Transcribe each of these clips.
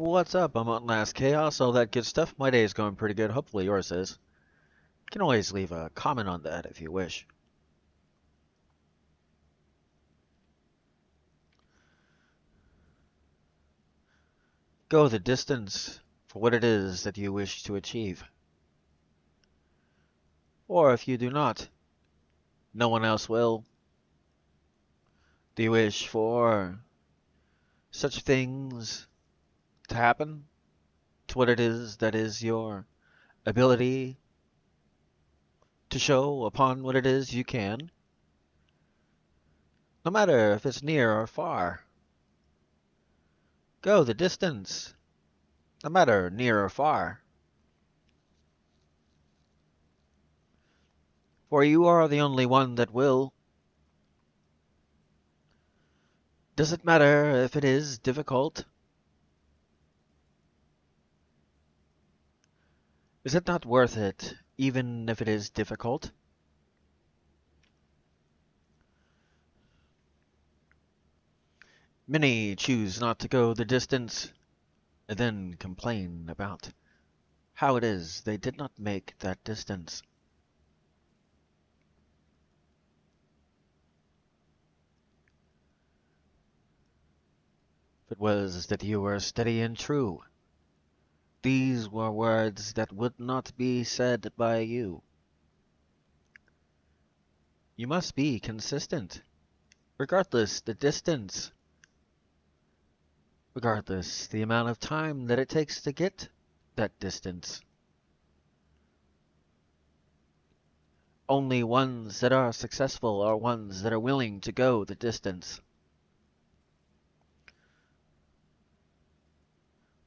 What's up? I'm on Last Chaos, all that good stuff. My day is going pretty good. Hopefully yours is. You can always leave a comment on that if you wish. Go the distance for what it is that you wish to achieve. Or if you do not, no one else will. Do you wish for such things to happen? To what it is that is your ability to show upon what it is you can? No matter if it's near or far. Go the distance, no matter near or far. For you are the only one that will. Does it matter if it is difficult? Is it not worth it, even if it is difficult? Many choose not to go the distance, and then complain about how it is they did not make that distance. If it was that you were steady and true, these were words that would not be said by you. You must be consistent, regardless the distance, regardless the amount of time that it takes to get that distance. Only ones that are successful are ones that are willing to go the distance.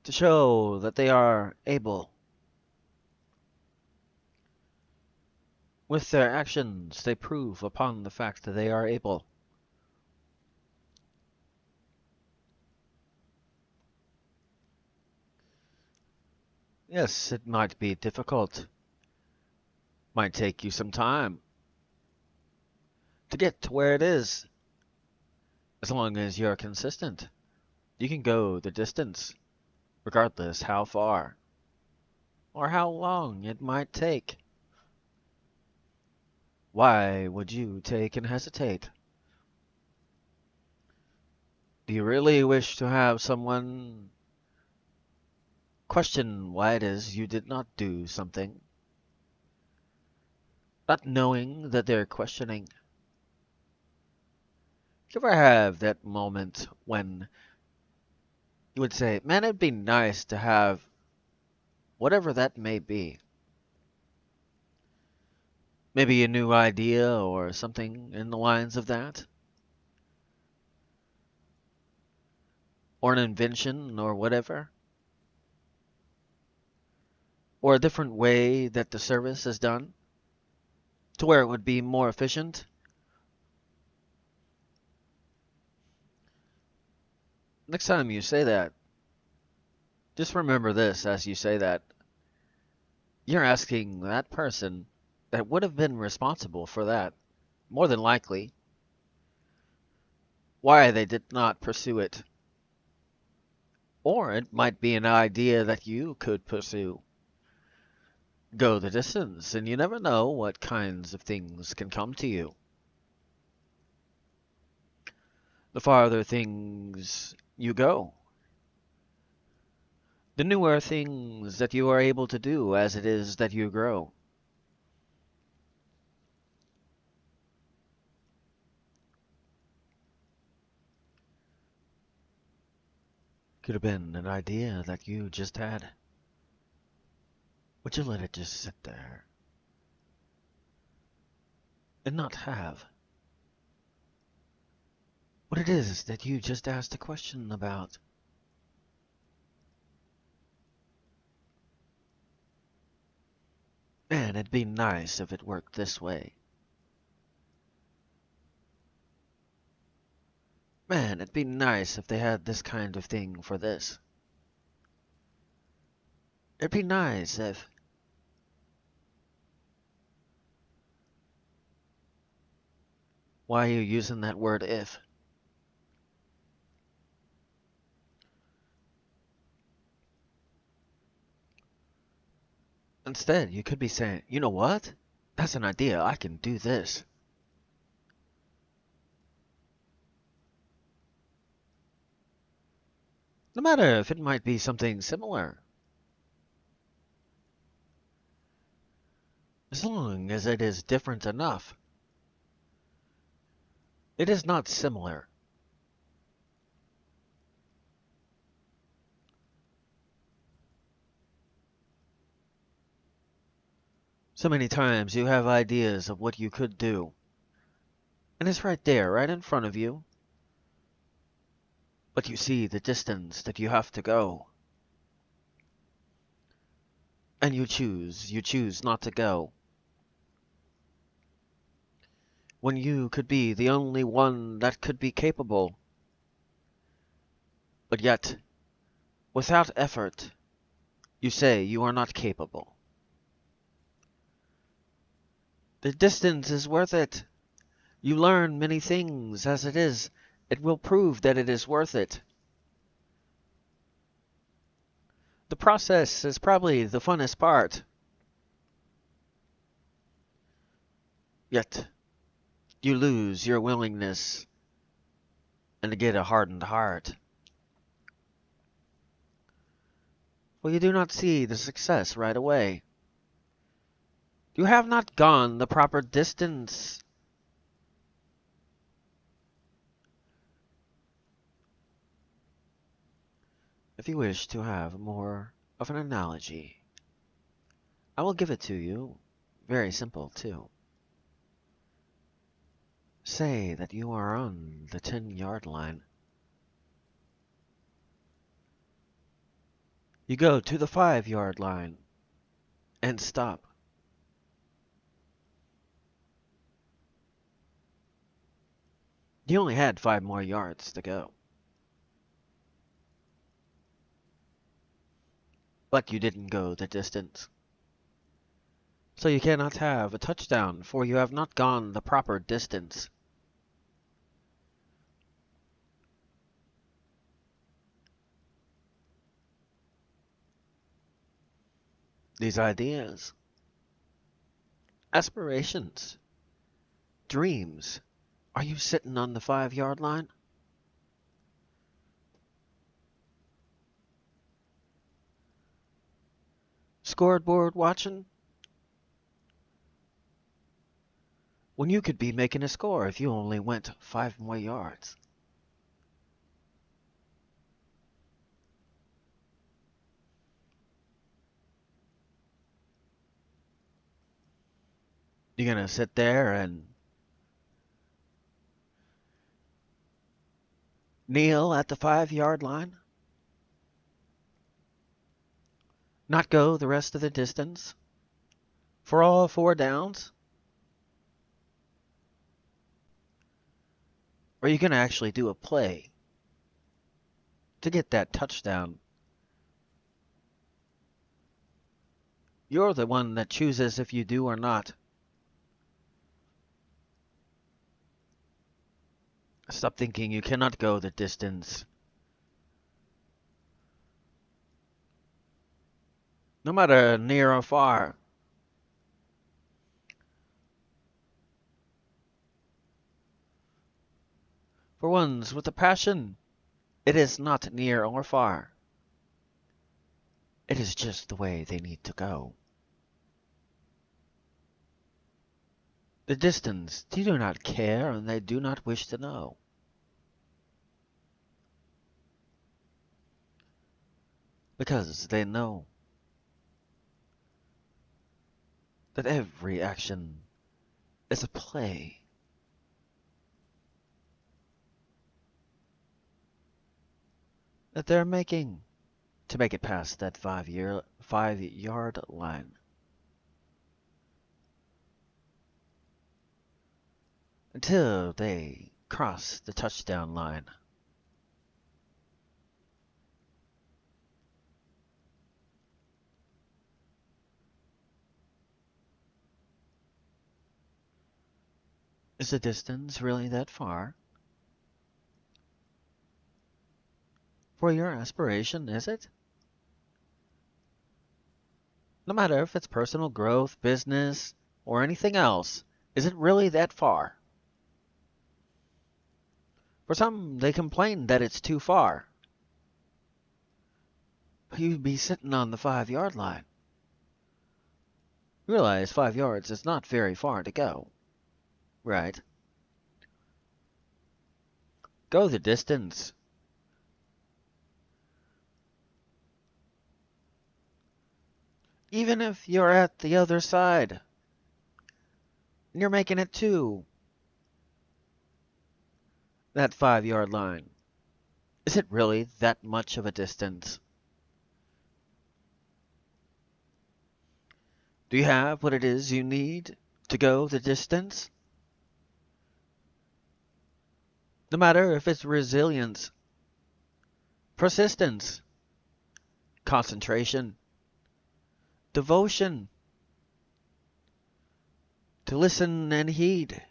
To show that they are able. With their actions, they prove upon the fact that they are able. Yes, it might be difficult. Might take you some time to get to where it is. As long as you're consistent, you can go the distance, regardless how far or how long it might take. Why would you take and hesitate? Do you really wish to have someone question why it is you did not do something? Not knowing that they're questioning. You ever have that moment when you would say, man, it'd be nice to have whatever that may be. Maybe a new idea or something in the lines of that? Or an invention or whatever? Or a different way that the service is done to where it would be more efficient? Next time you say that, just remember this as you say that. You're asking that person that would have been responsible for that, more than likely, why they did not pursue it. Or it might be an idea that you could pursue. Go the distance, and you never know what kinds of things can come to you. The farther things you go, the newer things that you are able to do as it is that you grow. Could have been an idea that you just had. Would you let it just sit there and not have what it is that you just asked a question about? Man, it'd be nice if it worked this way. Man, it'd be nice if they had this kind of thing for this. It'd be nice if... Why are you using that word if? Instead, you could be saying, you know what? That's an idea. I can do this. No matter if it might be something similar, as long as it is different enough. It is not similar. So many times you have ideas of what you could do, and it's right there, right in front of you, but you see the distance that you have to go, and you choose not to go, when you could be the only one that could be capable. But yet, without effort, you say you are not capable. The distance is worth it. You learn many things as it is. It will prove that it is worth it. The process is probably the funnest part. Yet, you lose your willingness and get a hardened heart. For you do not see the success right away. You have not gone the proper distance. If you wish to have more of an analogy, I will give it to you. Very simple, too. Say that you are on the 10-yard line. You go to the 5-yard line and stop. You only had 5 more yards to go. But you didn't go the distance. So you cannot have a touchdown, for you have not gone the proper distance. These ideas, aspirations, dreams. Are you sitting on the 5-yard line? Scoreboard watching? When you could be making a score if you only went 5 more yards. You're going to sit there and kneel at the 5-yard line? Not go the rest of the distance? For all 4 downs? Or are you going to actually do a play to get that touchdown? You're the one that chooses if you do or not. Stop thinking you cannot go the distance. No matter near or far. For ones with a passion, it is not near or far. It is just the way they need to go. The distance, they do not care and they do not wish to know. Because they know that every action is a play. That they're making to make it past that 5-yard line. Until they cross the touchdown line. Is the distance really that far? For your aspiration, is it? No matter if it's personal growth, business, or anything else, is it really that far? For some, they complain that it's too far. But you'd be sitting on the 5-yard line. Realize 5 yards is not very far to go. Right. Go the distance. Even if you're at the other side, and you're making it to that 5-yard line, is it really that much of a distance? Do you have what it is you need to go the distance? No matter if it's resilience, persistence, concentration, devotion, to listen and heed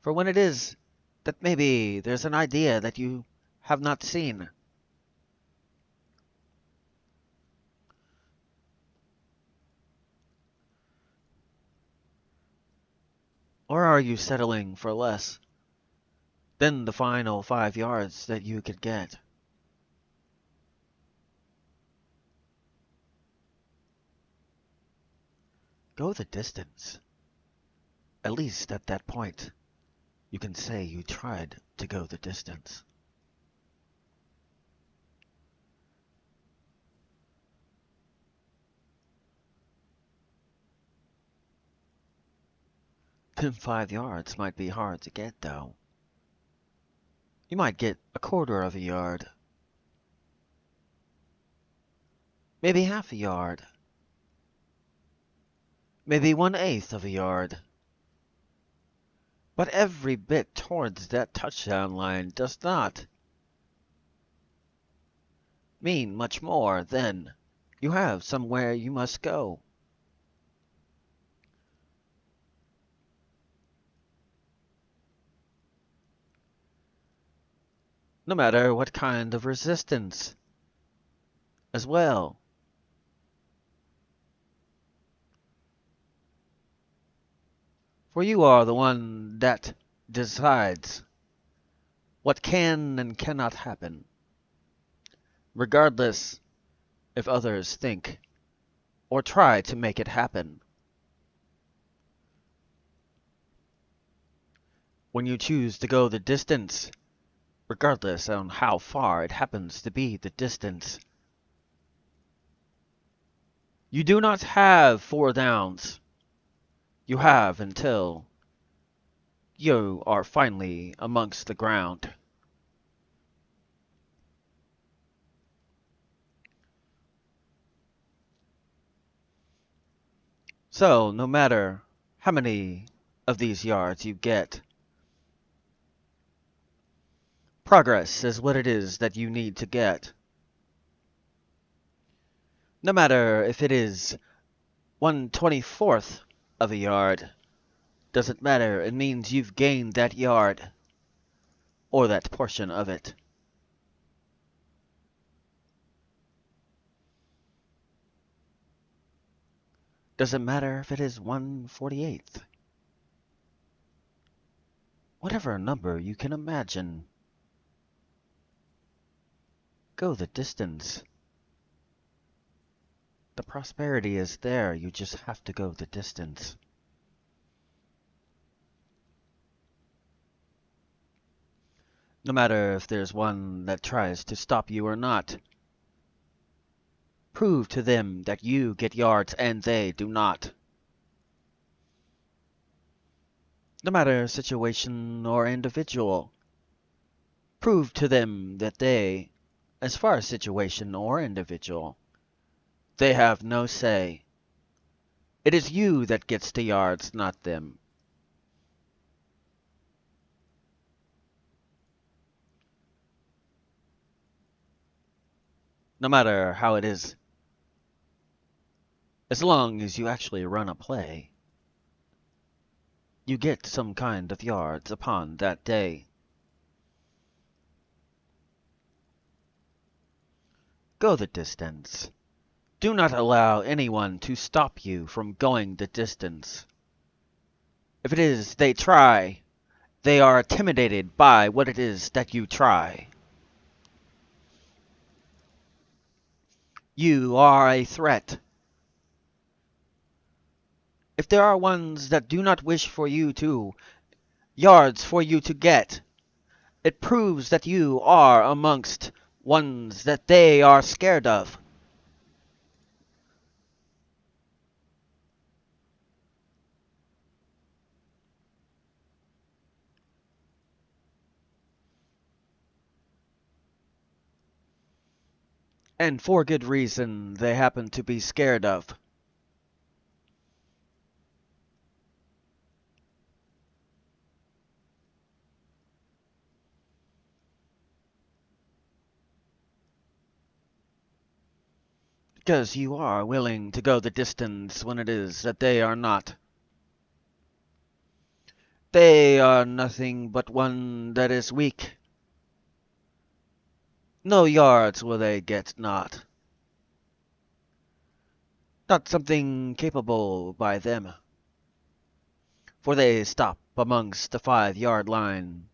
for when it is that maybe there's an idea that you have not seen. Or are you settling for less than the final 5 yards that you could get? Go the distance. At least at that point, you can say you tried to go the distance. Them 5 yards might be hard to get, though. You might get a quarter of a yard. Maybe half a yard. Maybe 1/8 of a yard. But every bit towards that touchdown line does not mean much more than you have somewhere you must go. No matter what kind of resistance as well. For you are the one that decides what can and cannot happen, regardless if others think or try to make it happen. When you choose to go the distance, regardless on how far it happens to be the distance, you do not have 4 downs. You have until you are finally amongst the ground. So, no matter how many of these yards you get, progress is what it is that you need to get. No matter if it is 1/24th of a yard, doesn't matter, it means you've gained that yard, or that portion of it. Doesn't matter if it is 1/48th. Whatever number you can imagine. Go the distance. The prosperity is there, you just have to go the distance. No matter if there's one that tries to stop you or not. Prove to them that you get yards and they do not. No matter situation or individual. Prove to them that they, as far as situation or individual, they have no say. It is you that gets the yards, not them. No matter how it is. As long as you actually run a play, you get some kind of yards upon that day. Go the distance. Do not allow anyone to stop you from going the distance. If it is they try, they are intimidated by what it is that you try. You are a threat. If there are ones that do not wish for you to, yards for you to get, it proves that you are amongst ones that they are scared of. And for good reason they happen to be scared of. Because you are willing to go the distance when it is that they are not. They are nothing but one that is weak. No yards will they get not. Not something capable by them. For they stop amongst the 5-yard line.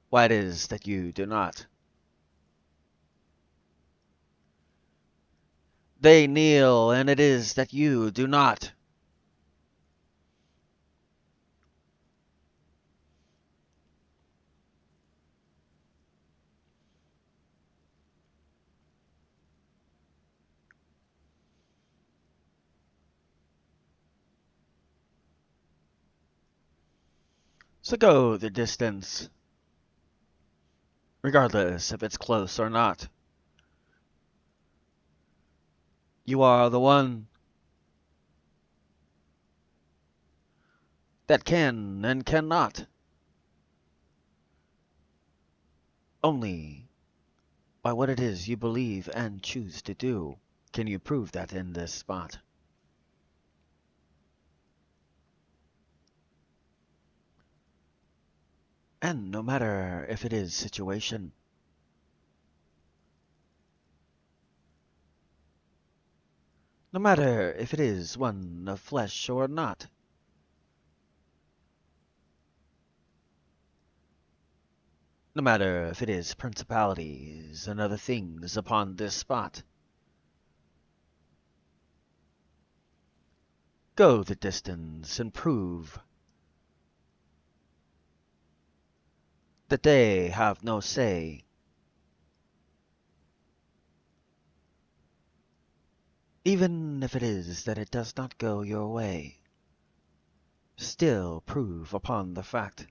Why it is that you do not. They kneel, and it is that you do not. So go the distance, regardless if it's close or not. You are the one that can and cannot. Only by what it is you believe and choose to do can you prove that in this spot. And no matter if it is situation, no matter if it is one of flesh or not, no matter if it is principalities and other things upon this spot, go the distance and prove that they have no say. Even if it is that it does not go your way, still prove upon the fact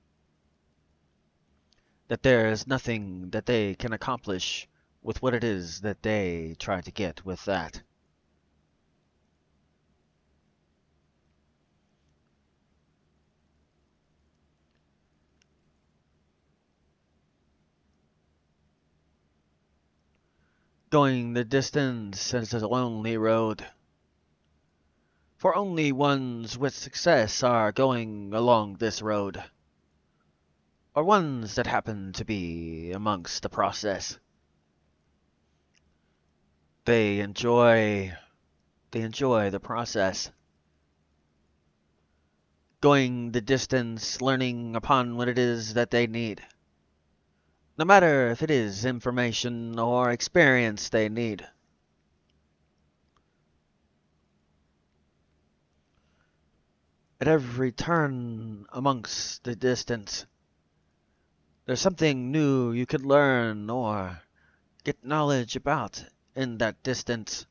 that there is nothing that they can accomplish with what it is that they try to get with that. Going the distance is a lonely road, for only ones with success are going along this road, or ones that happen to be amongst the process. They enjoy the process. Going the distance, learning upon what it is that they need. No matter if it is information or experience they need. At every turn amongst the distance, there's something new you could learn or get knowledge about in that distance.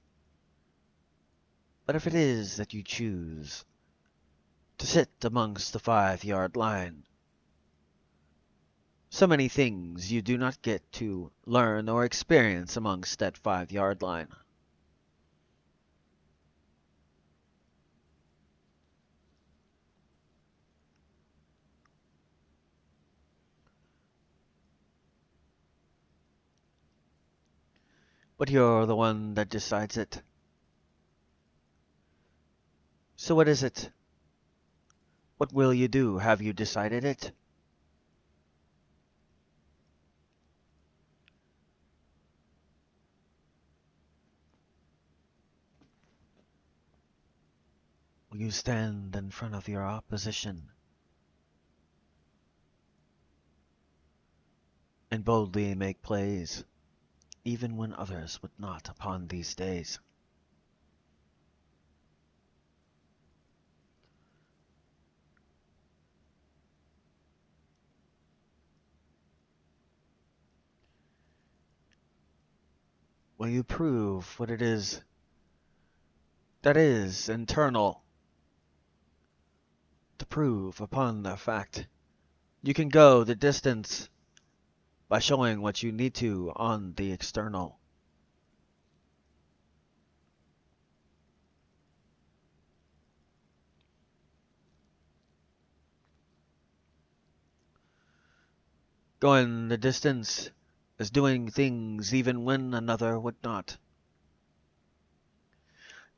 But if it is that you choose to sit amongst the 5-yard line, so many things you do not get to learn or experience amongst that 5-yard line. But you're the one that decides it. So what is it? What will you do? Have you decided it? Will you stand in front of your opposition and boldly make plays, even when others would not upon these days? Will you prove what it is that is internal, to prove upon the fact you can go the distance by showing what you need to on the external? Going the distance is doing things even when another would not.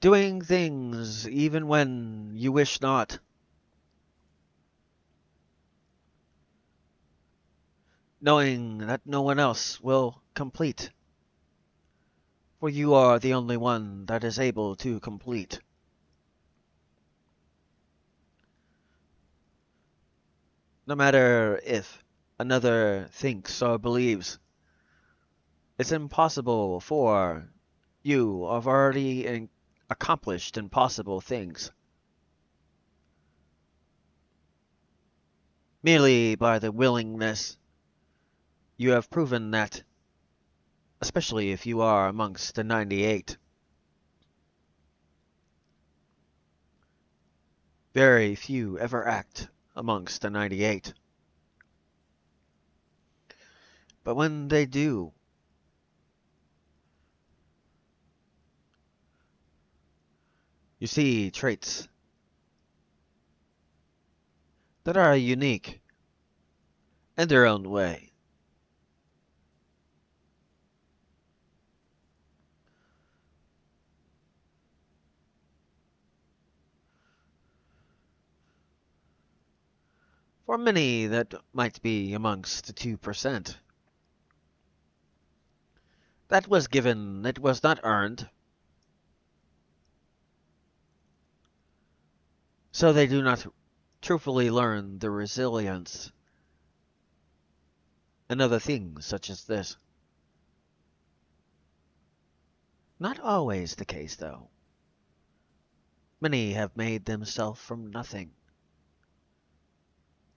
Doing things even when you wish not. Knowing that no one else will complete, for you are the only one that is able to complete. No matter if another thinks or believes, it's impossible for you have already accomplished impossible things. Merely by the willingness, you have proven that, especially if you are amongst the 98. Very few ever act amongst the 98. But when they do, you see traits that are unique in their own way. For many, that might be amongst the 2%. That was given, it was not earned. So they do not truthfully learn the resilience and other things such as this. Not always the case, though. Many have made themselves from nothing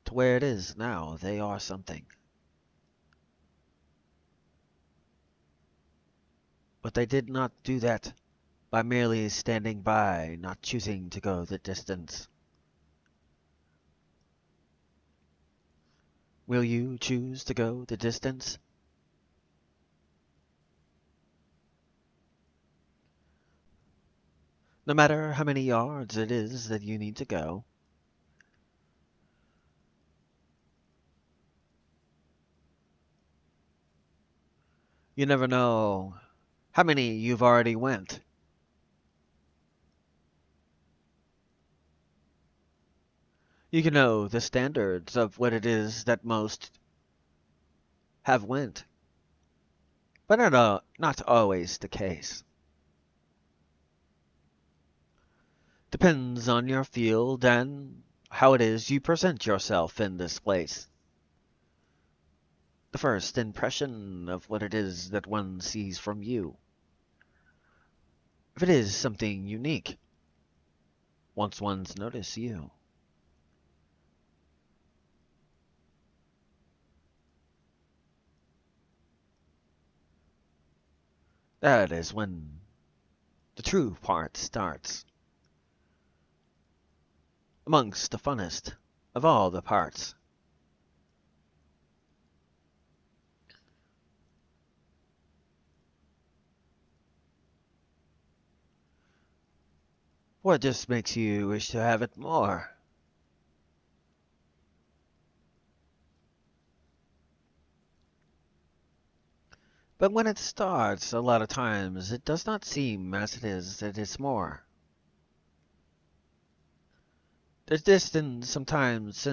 to where it is now they are something. But they did not do that by merely standing by, not choosing to go the distance. Will you choose to go the distance? No matter how many yards it is that you need to go. You never know how many you've already went. You can know the standards of what it is that most have went. But not always the case. Depends on your field and how it is you present yourself in this place. The first impression of what it is that one sees from you. If it is something unique, once one's noticed you. That is when the true part starts. Amongst the funnest of all the parts. What just makes you wish to have it more? But when it starts, a lot of times, it does not seem as it is that it's more. The distance sometimes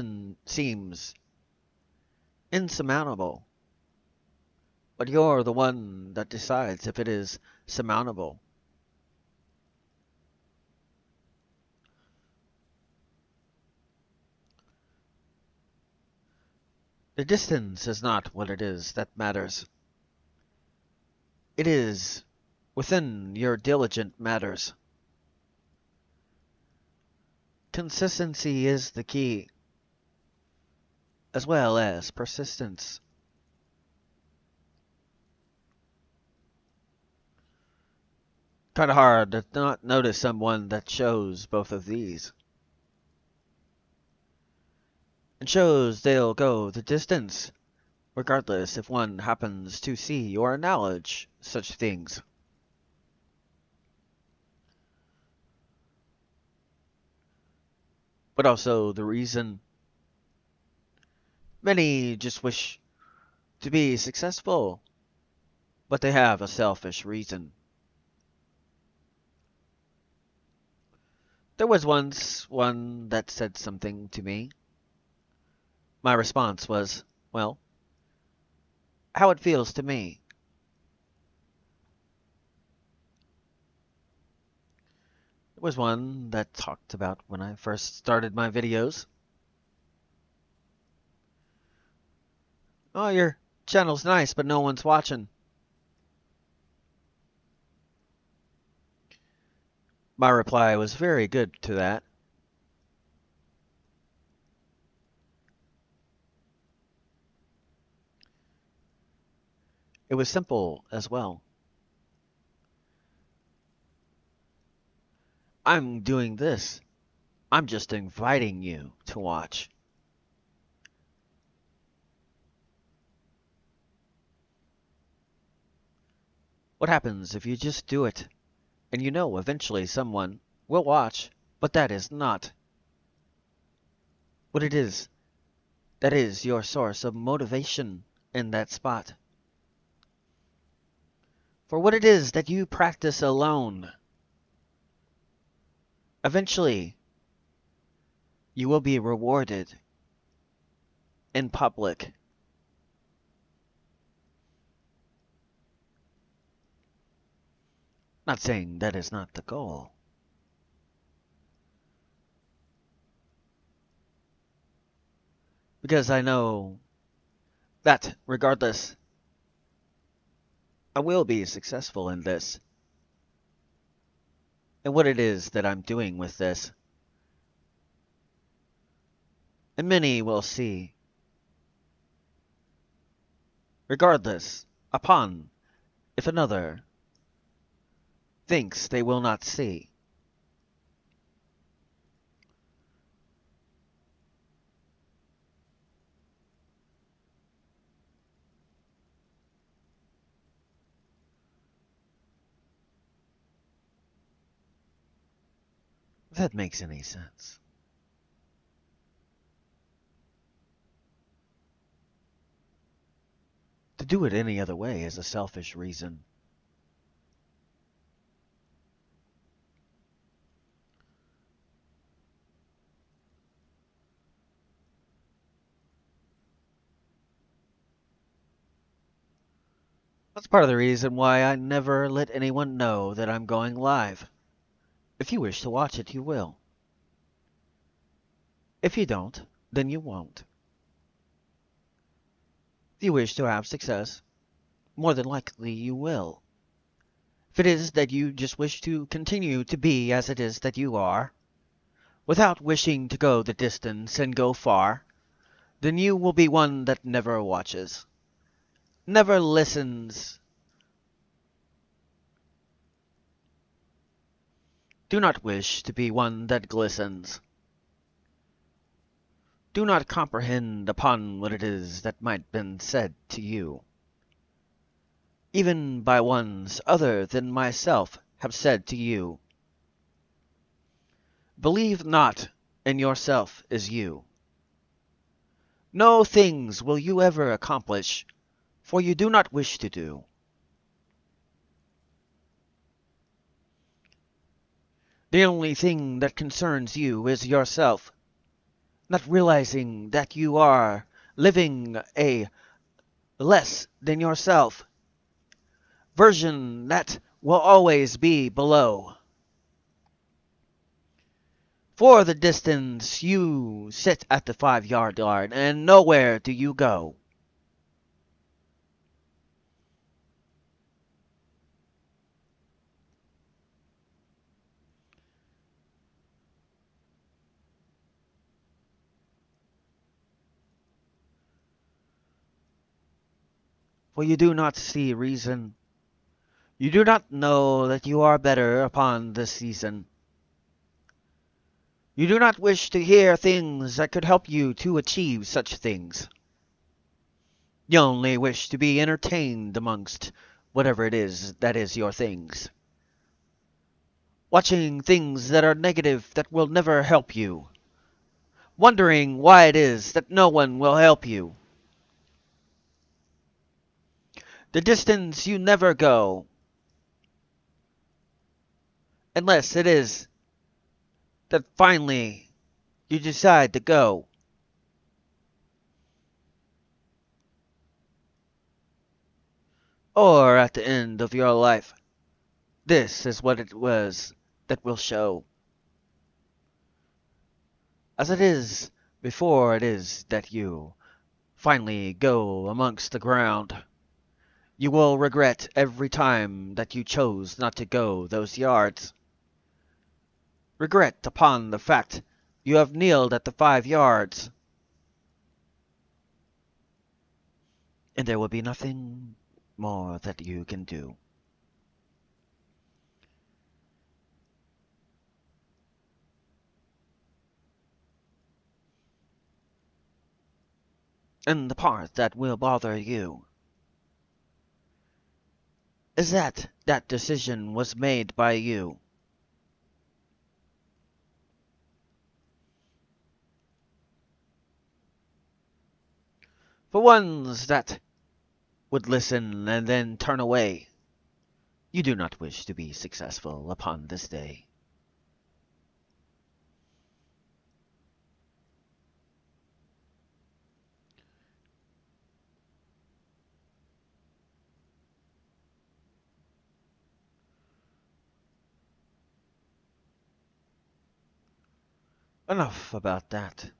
seems insurmountable, but you're the one that decides if it is surmountable. The distance is not what it is that matters. It is within your diligent matters. Consistency is the key, as well as persistence. Kind of hard to not notice someone that shows both of these. And shows they'll go the distance, regardless if one happens to see or acknowledge such things. But also the reason many just wish to be successful, but they have a selfish reason. There was once one that said something to me. My response was, well, how it feels to me. There was one that talked about when I first started my videos. Oh, your channel's nice, but no one's watching. My reply was very good to that. It was simple as well. I'm doing this. I'm just inviting you to watch. What happens if you just do it, and you know eventually someone will watch, but that is not what it is. That is your source of motivation in that spot. For what it is that you practice alone, eventually you will be rewarded in public. Not saying that is not the goal. Because I know that regardless, I will be successful in this. And what it is that I'm doing with this. And many will see. Regardless, upon if another thinks they will not see. If that makes any sense. To do it any other way is a selfish reason. That's part of the reason why I never let anyone know that I'm going live. If you wish to watch it, you will. If you don't, then you won't. If you wish to have success, more than likely you will. If it is that you just wish to continue to be as it is that you are, without wishing to go the distance and go far, then you will be one that never watches, never listens. Do not wish to be one that glistens. Do not comprehend upon what it is that might been said to you. Even by ones other than myself have said to you. Believe not in yourself as you. No things will you ever accomplish, for you do not wish to do. The only thing that concerns you is yourself, not realizing that you are living a less than yourself version that will always be below. For the distance you sit at the 5-yard line, and nowhere do you go. For you do not see reason. You do not know that you are better upon this season. You do not wish to hear things that could help you to achieve such things. You only wish to be entertained amongst whatever it is that is your things. Watching things that are negative that will never help you. Wondering why it is that no one will help you. The distance you never go. Unless it is that finally you decide to go. Or at the end of your life. This is what it was that will show. As it is before it is that you finally go amongst the ground. You will regret every time that you chose not to go those yards. Regret upon the fact you have kneeled at the 5 yards. And there will be nothing more that you can do. And the part that will bother you is that that decision was made by you. For ones that would listen and then turn away, you do not wish to be successful upon this day. Enough about that.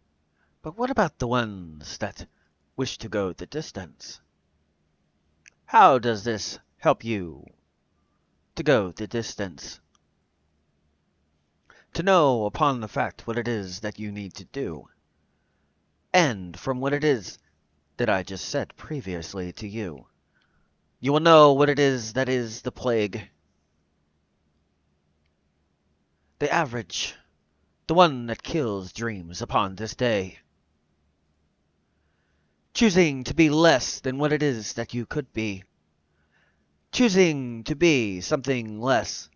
But what about the ones that wish to go the distance? How does this help you to go the distance? To know upon the fact what it is that you need to do. And from what it is that I just said previously to you, you will know what it is that is the plague. The average. The one that kills dreams upon this day. Choosing to be less than what it is that you could be. Choosing to be something less.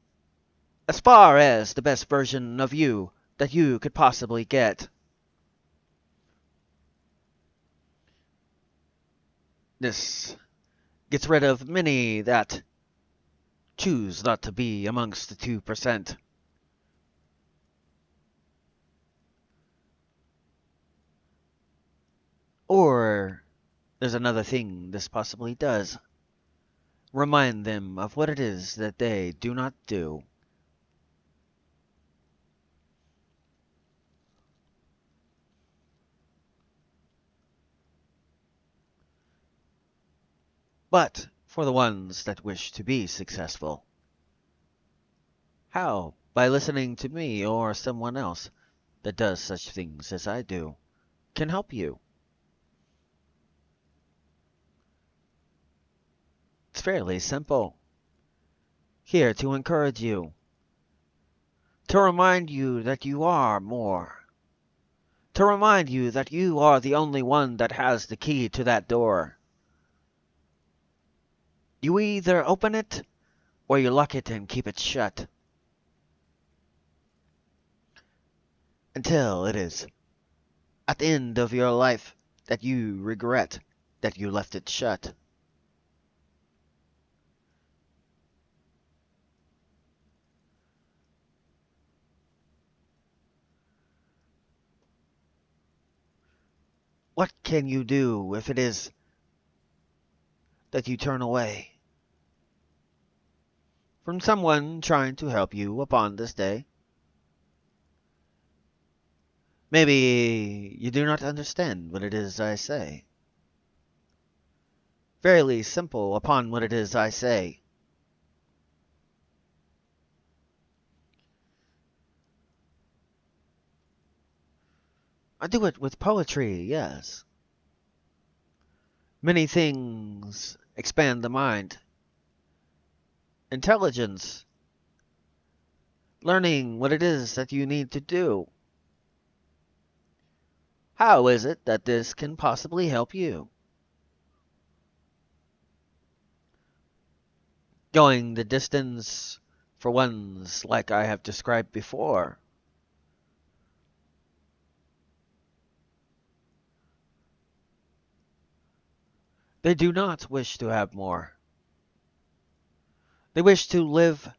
As far as the best version of you that you could possibly get. This gets rid of many that choose not to be amongst the 2%. Or there's another thing this possibly does. Remind them of what it is that they do not do. But for the ones that wish to be successful. How? By listening to me or someone else that does such things as I do can help you. It's fairly simple. Here to encourage you. To remind you that you are more. To remind you that you are the only one that has the key to that door. You either open it, or you lock it and keep it shut. Until it is at the end of your life that you regret that you left it shut. What can you do if it is that you turn away from someone trying to help you upon this day? Maybe you do not understand what it is I say. Fairly simple upon what it is I say. I do it with poetry, yes. Many things expand the mind. Intelligence. Learning what it is that you need to do. How is it that this can possibly help you? Going the distance for ones like I have described before. They do not wish to have more. They wish to live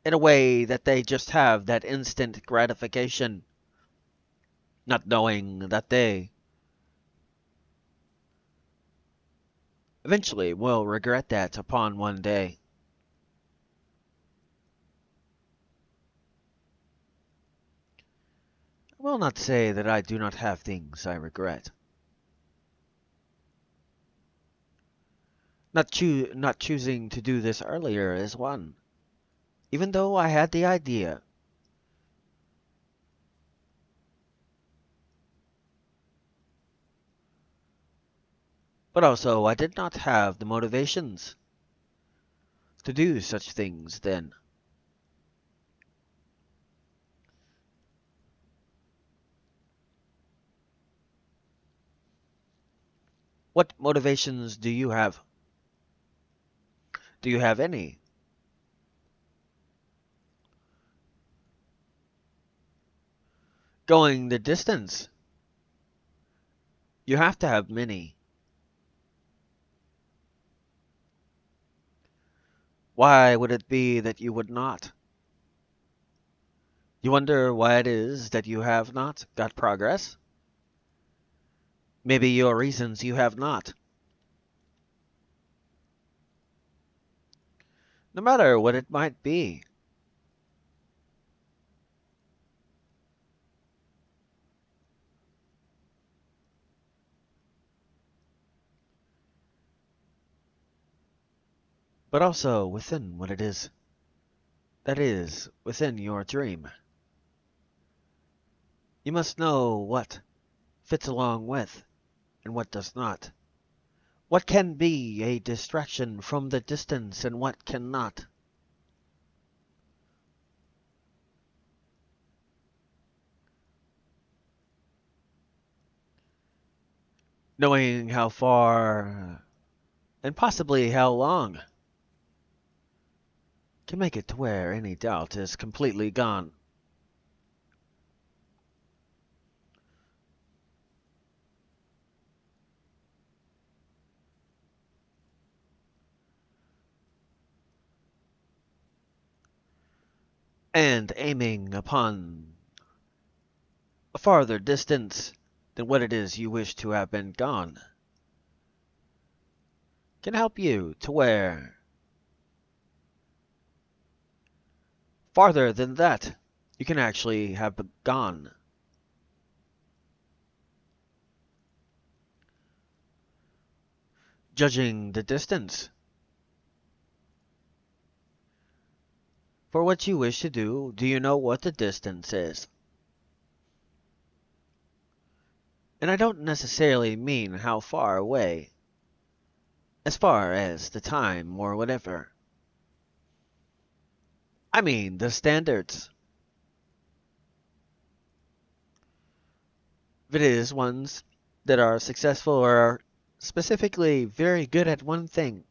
in a way that they just have that instant gratification, not knowing that they eventually will regret that upon one day. I will not say that I do not have things I regret. Not choosing to do this earlier is one, even though I had the idea. But also, I did not have the motivations to do such things then. What motivations do you have? Do you have any? Going the distance. You have to have many. Why would it be that you would not? You wonder why it is that you have not got progress? Maybe your reasons you have not. No matter what it might be. But also within what it is. That is, within your dream. You must know what fits along with, and what does not. What can be a distraction from the distance, and what cannot. Knowing how far, and possibly how long, can make it to where any doubt is completely gone. And aiming upon a farther distance than what it is you wish to have been gone can help you to where farther than that you can actually have gone. Judging the distance for what you wish to do you know what the distance is? And I don't necessarily mean how far away, as far as the time or whatever. I mean the standards. If it is ones that are successful or are specifically very good at one thing,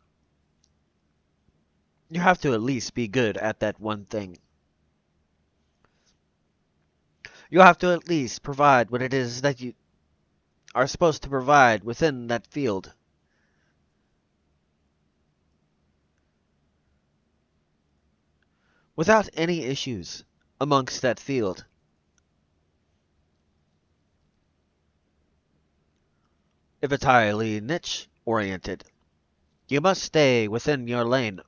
you have to at least be good at that one thing. You have to at least provide what it is that you are supposed to provide within that field. Without any issues amongst that field. If it's highly niche oriented, you must stay within your lane.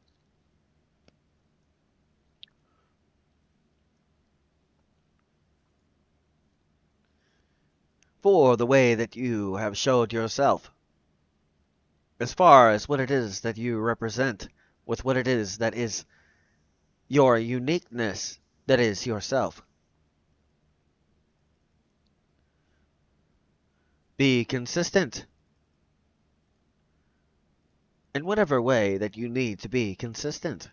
for the way that you have showed yourself, as far as what it is that you represent, with what it is that is your uniqueness, that is yourself. Be consistent in whatever way that you need to be consistent.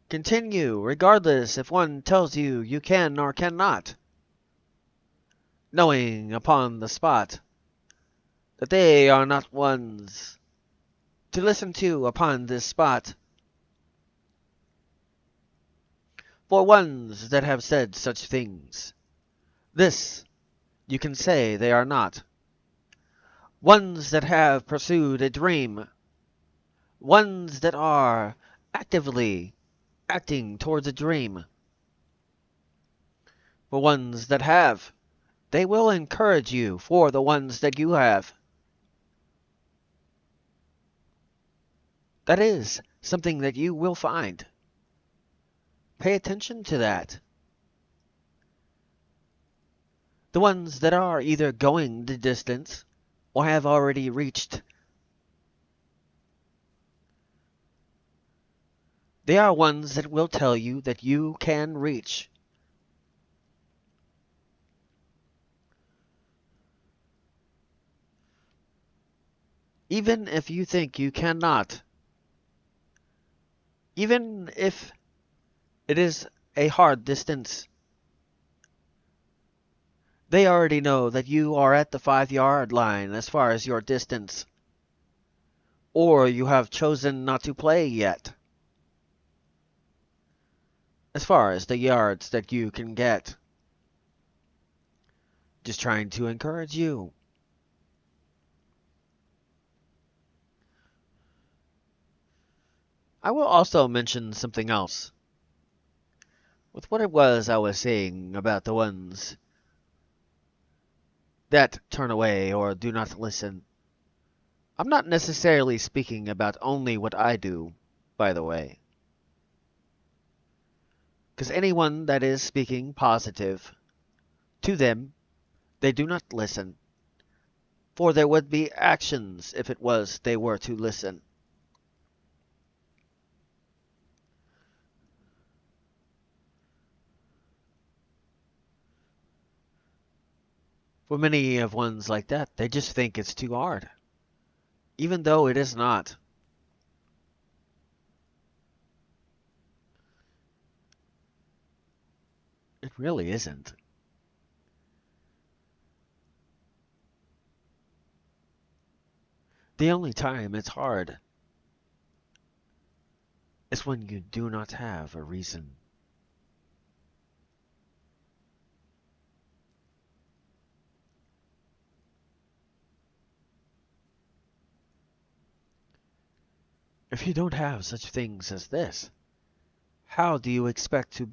Continue, regardless if one tells you you can or cannot, knowing upon the spot that they are not ones to listen to upon this spot. For ones that have said such things, this you can say they are not. Ones that have pursued a dream, ones that are actively acting towards a dream. For ones that have, they will encourage you for the ones that you have. That is something that you will find. Pay attention to that. The ones that are either going the distance or have already reached, they are ones that will tell you that you can reach. Even if you think you cannot, even if it is a hard distance, they already know that you are at the 5-yard line as far as your distance, or you have chosen not to play yet, as far as the yards that you can get. Just trying to encourage you. I will also mention something else. With what it was I was saying about the ones that turn away or do not listen, I'm not necessarily speaking about only what I do, by the way. Because anyone that is speaking positive, to them, they do not listen. For there would be actions if it was they were to listen. For many of ones like that, they just think it's too hard. Even though it is not. It really isn't. The only time it's hard is when you do not have a reason. If you don't have such things as this, how do you expect to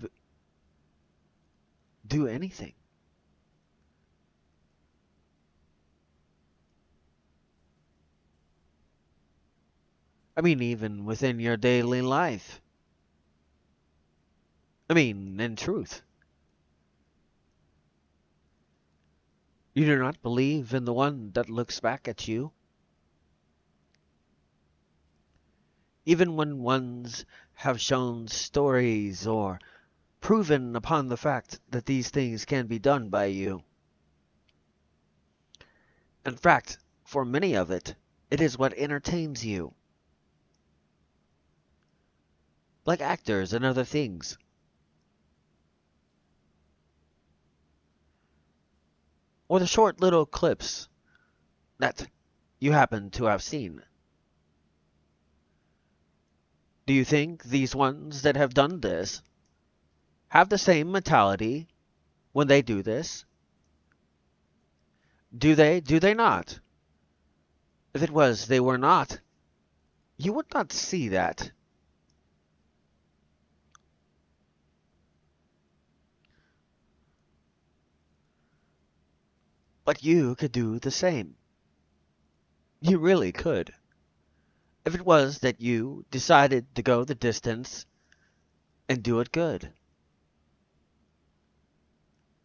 do anything? I mean, even within your daily life. I mean, in truth. You do not believe in the one that looks back at you? Even when ones have shown stories or proven upon the fact that these things can be done by you. In fact, for many of it, it is what entertains you. Like actors and other things. Or the short little clips that you happen to have seen. Do you think these ones that have done this have the same mentality when they do this? Do they? Do they not? If it was they were not, you would not see that. But you could do the same. You really could. If it was that you decided to go the distance and do it good.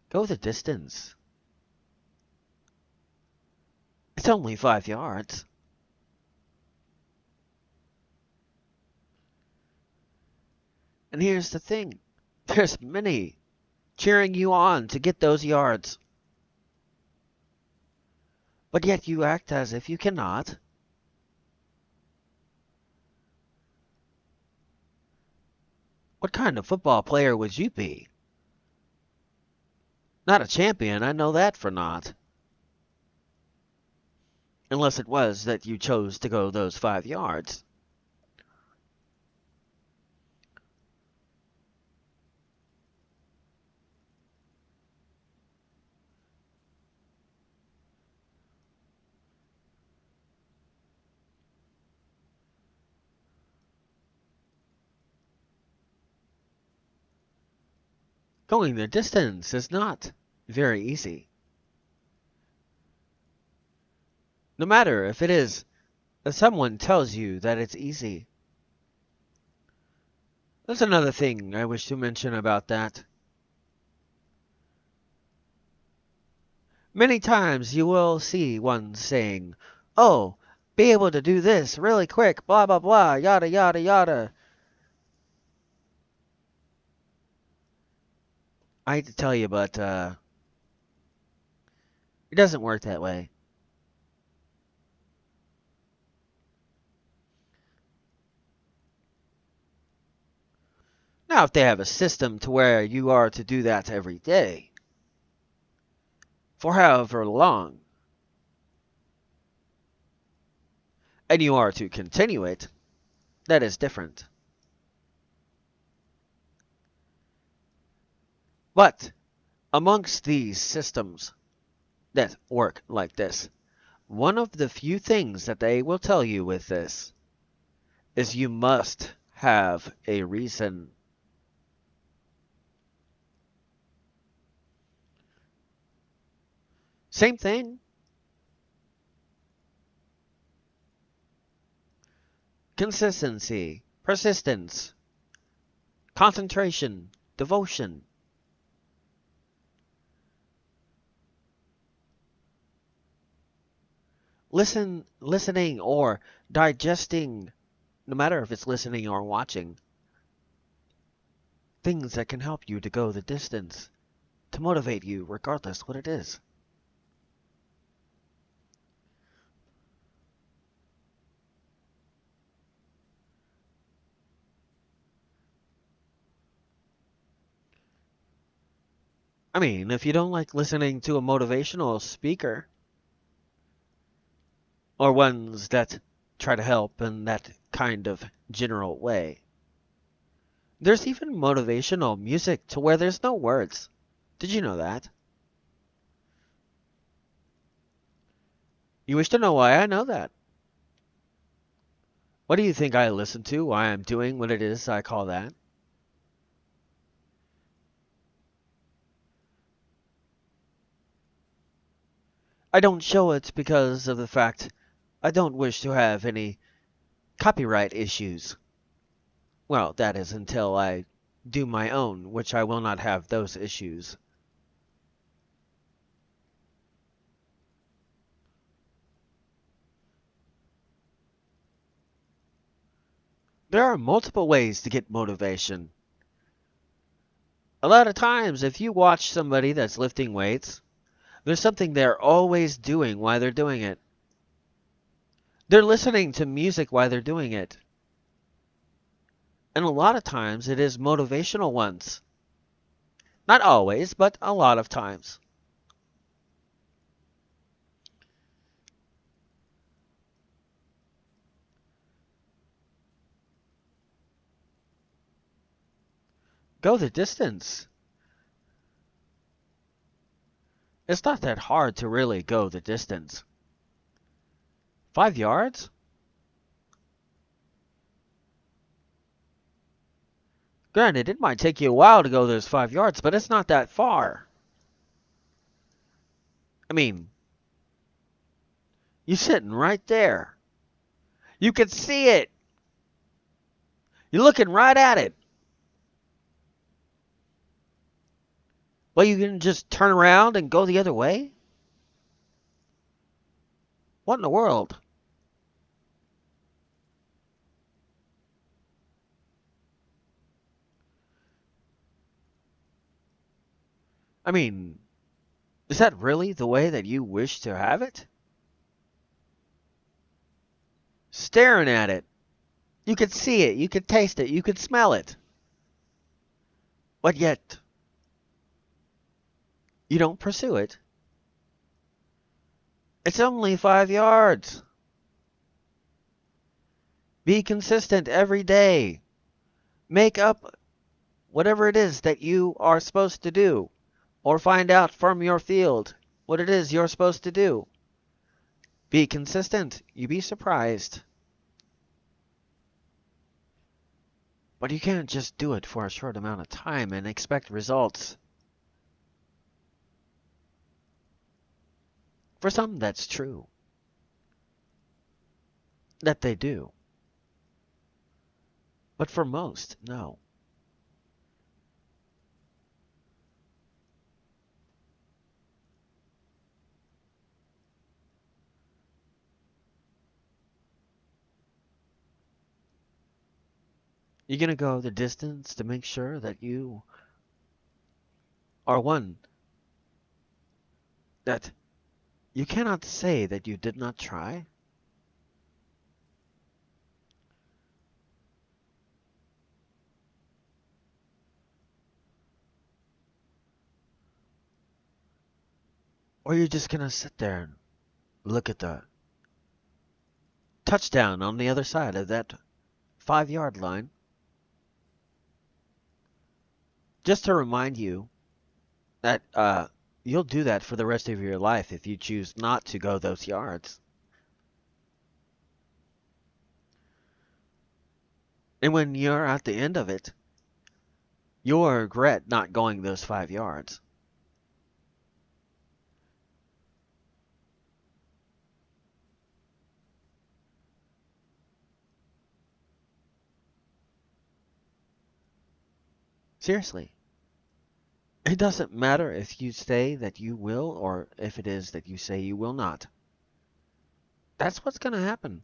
Go the distance. It's only 5 yards. And here's the thing. There's many cheering you on to get those yards. But yet you act as if you cannot. What kind of football player would you be? Not a champion, I know that for naught. Unless it was that you chose to go those 5 yards. Going the distance is not very easy. No matter if it is that someone tells you that it's easy. There's another thing I wish to mention about that. Many times you will see one saying, "Oh, be able to do this really quick, blah blah blah, yada yada yada." I hate to tell you, but it doesn't work that way. Now, if they have a system to where you are to do that every day, for however long, and you are to continue it, that is different. But amongst these systems that work like this, one of the few things that they will tell you with this is you must have a reason. Same thing. Consistency, persistence, concentration, devotion. Listening or digesting, no matter if it's listening or watching, things that can help you to go the distance, to motivate you regardless what it is. I mean, if you don't like listening to a motivational speaker, or ones that try to help in that kind of general way, there's even motivational music to where there's no words. Did you know that? You wish to know why I know that? What do you think I listen to? Why I'm doing what it is I call that? I don't show it because of the fact I don't wish to have any copyright issues. Well, that is until I do my own, which I will not have those issues. There are multiple ways to get motivation. A lot of times, if you watch somebody that's lifting weights, there's something they're always doing while they're doing it. They're listening to music while they're doing it. And a lot of times it is motivational ones. Not always, but a lot of times. Go the distance. It's not that hard to really go the distance. 5 yards? Granted, it might take you a while to go those 5 yards, but it's not that far. I mean, you're sitting right there. You can see it. You're looking right at it. Well, you can just turn around and go the other way? What in the world? I mean, is that really the way that you wish to have it? Staring at it. You could see it, you could taste it, you could smell it. But yet, you don't pursue it. It's only 5 yards. Be consistent every day. Make up whatever it is that you are supposed to do, or find out from your field what it is you're supposed to do. Be consistent. You'd be surprised. But you can't just do it for a short amount of time and expect results. For some, that's true. That they do. But for most, no. You're going to go the distance to make sure that you are one that you cannot say that you did not try. Or you're just going to sit there and look at the touchdown on the other side of that 5 yard line. Just to remind you that you'll do that for the rest of your life if you choose not to go those yards. And when you're at the end of it, you'll regret not going those 5 yards. Seriously. It doesn't matter if you say that you will or if it is that you say you will not. That's what's going to happen.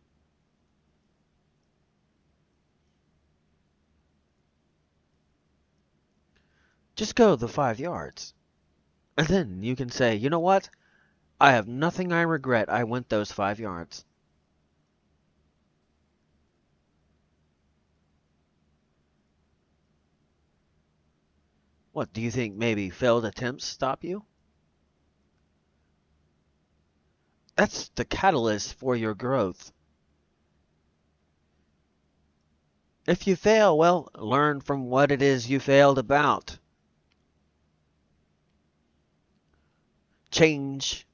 Just go the 5 yards. And then you can say, you know what? I have nothing I regret. I went those 5 yards. What, do you think maybe failed attempts stop you? That's the catalyst for your growth. If you fail, well, learn from what it is you failed about. Change.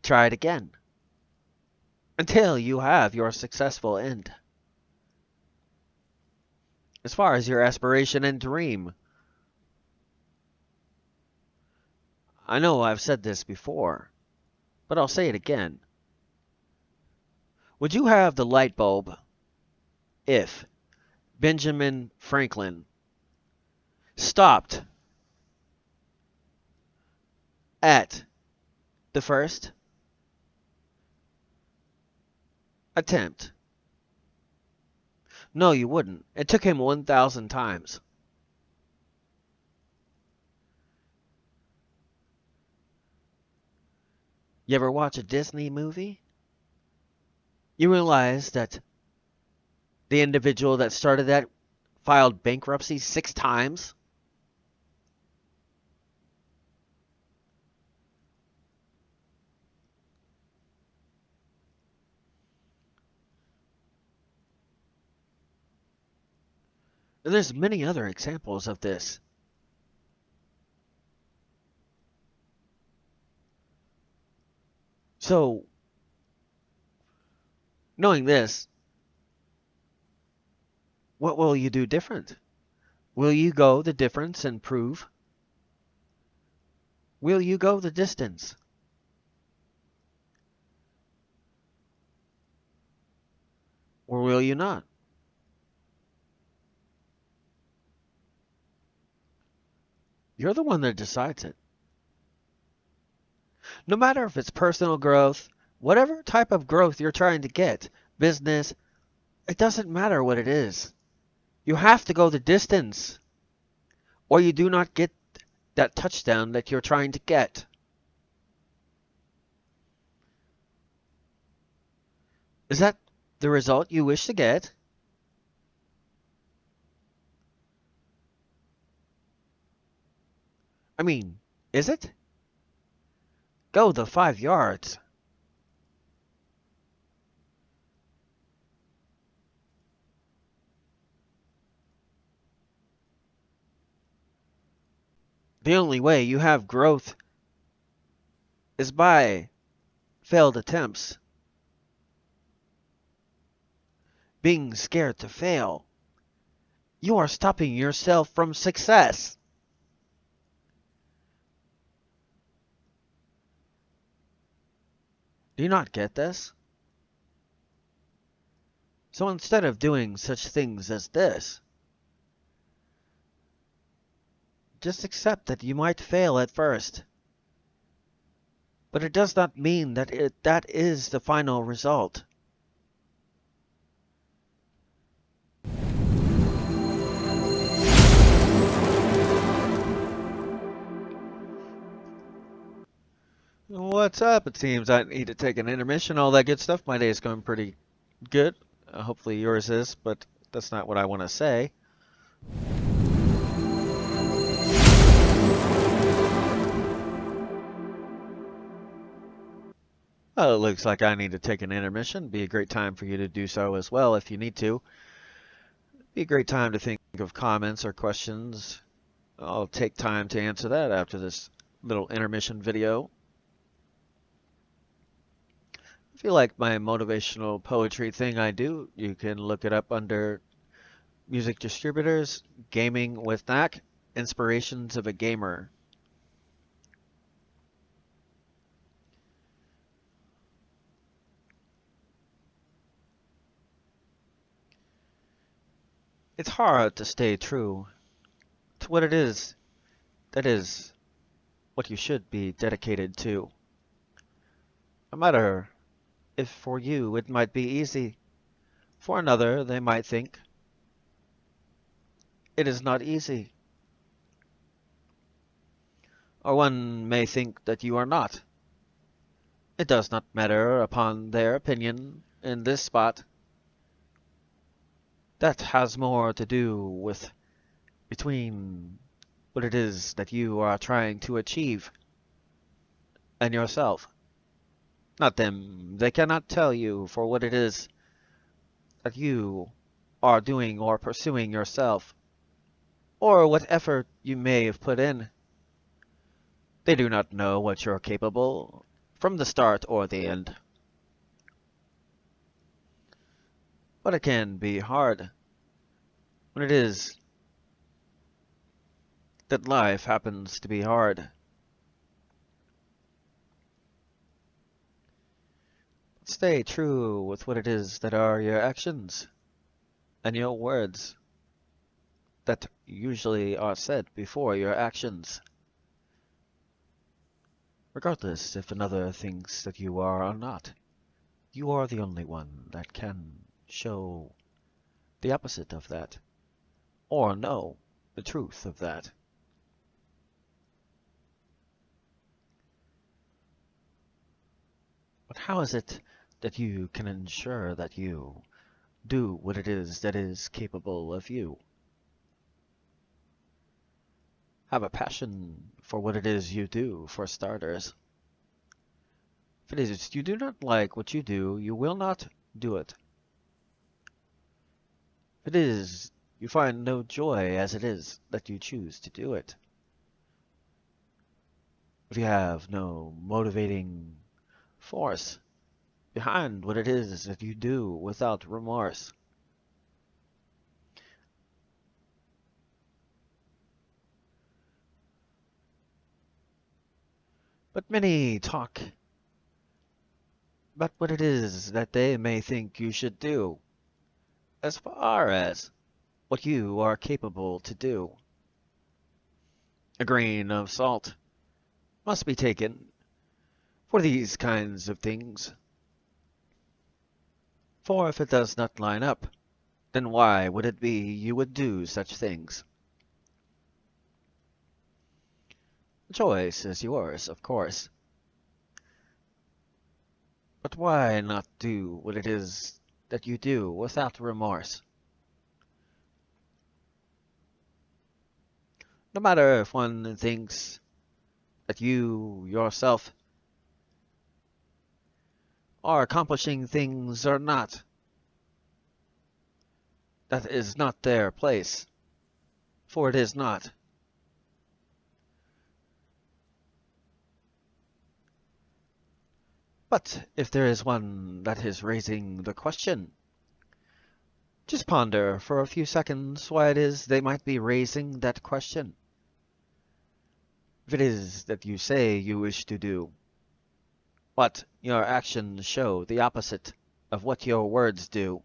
Try it again. Until you have your successful end. As far as your aspiration and dream. I know I've said this before, but I'll say it again. Would you have the light bulb if Benjamin Franklin stopped at the first attempt? No, you wouldn't. It took him 1,000 times. You ever watch a Disney movie? You realize that the individual that started that filed bankruptcy 6 times? And there's many other examples of this. So, knowing this, what will you do different? Will you go the difference and prove? Will you go the distance? Or will you not? You're the one that decides it. No matter if it's personal growth, whatever type of growth you're trying to get, business, it doesn't matter what it is. You have to go the distance, or you do not get that touchdown that you're trying to get. Is that the result you wish to get? I mean, is it? Go the 5 yards. The only way you have growth is by failed attempts. Being scared to fail. You are stopping yourself from success. Do you not get this? So instead of doing such things as this, just accept that you might fail at first. But it does not mean that that is the final result. What's up? It seems I need to take an intermission, all that good stuff. My day is going pretty good. Hopefully yours is, but that's not what I want to say. It looks like I need to take an intermission. Be a great time for you to do so as well if you need to. Be a great time to think of comments or questions. I'll take time to answer that after this little intermission video. If you like my motivational poetry thing I do, you can look it up under Music Distributors, Gaming with Knack, Inspirations of a Gamer. It's hard to stay true to what it is that is what you should be dedicated to. No matter if for you it might be easy, for another they might think it is not easy. Or one may think that you are not. It does not matter upon their opinion in this spot. That has more to do with between what it is that you are trying to achieve and yourself. Not them. They cannot tell you for what it is that you are doing or pursuing yourself, or what effort you may have put in. They do not know what you're capable from the start or the end. But it can be hard when it is that life happens to be hard. Stay true with what it is that are your actions and your words that usually are said before your actions. Regardless if another thinks that you are or not, you are the only one that can show the opposite of that, or know the truth of that. But how is it that you can ensure that you do what it is that is capable of you? Have a passion for what it is you do, for starters. If it is you do not like what you do, you will not do it. If it is you find no joy as it is that you choose to do it. If you have no motivating force behind what it is that you do without remorse. But many talk about what it is that they may think you should do, as far as what you are capable to do. A grain of salt must be taken for these kinds of things, for if it does not line up, then why would it be you would do such things? The choice is yours, of course, but why not do what it is that you do without remorse? No matter if one thinks that you yourself are accomplishing things or not, that is not their place, for it is not. But if there is one that is raising the question, just ponder for a few seconds why it is they might be raising that question. If it is that you say you wish to do, but your actions show the opposite of what your words do,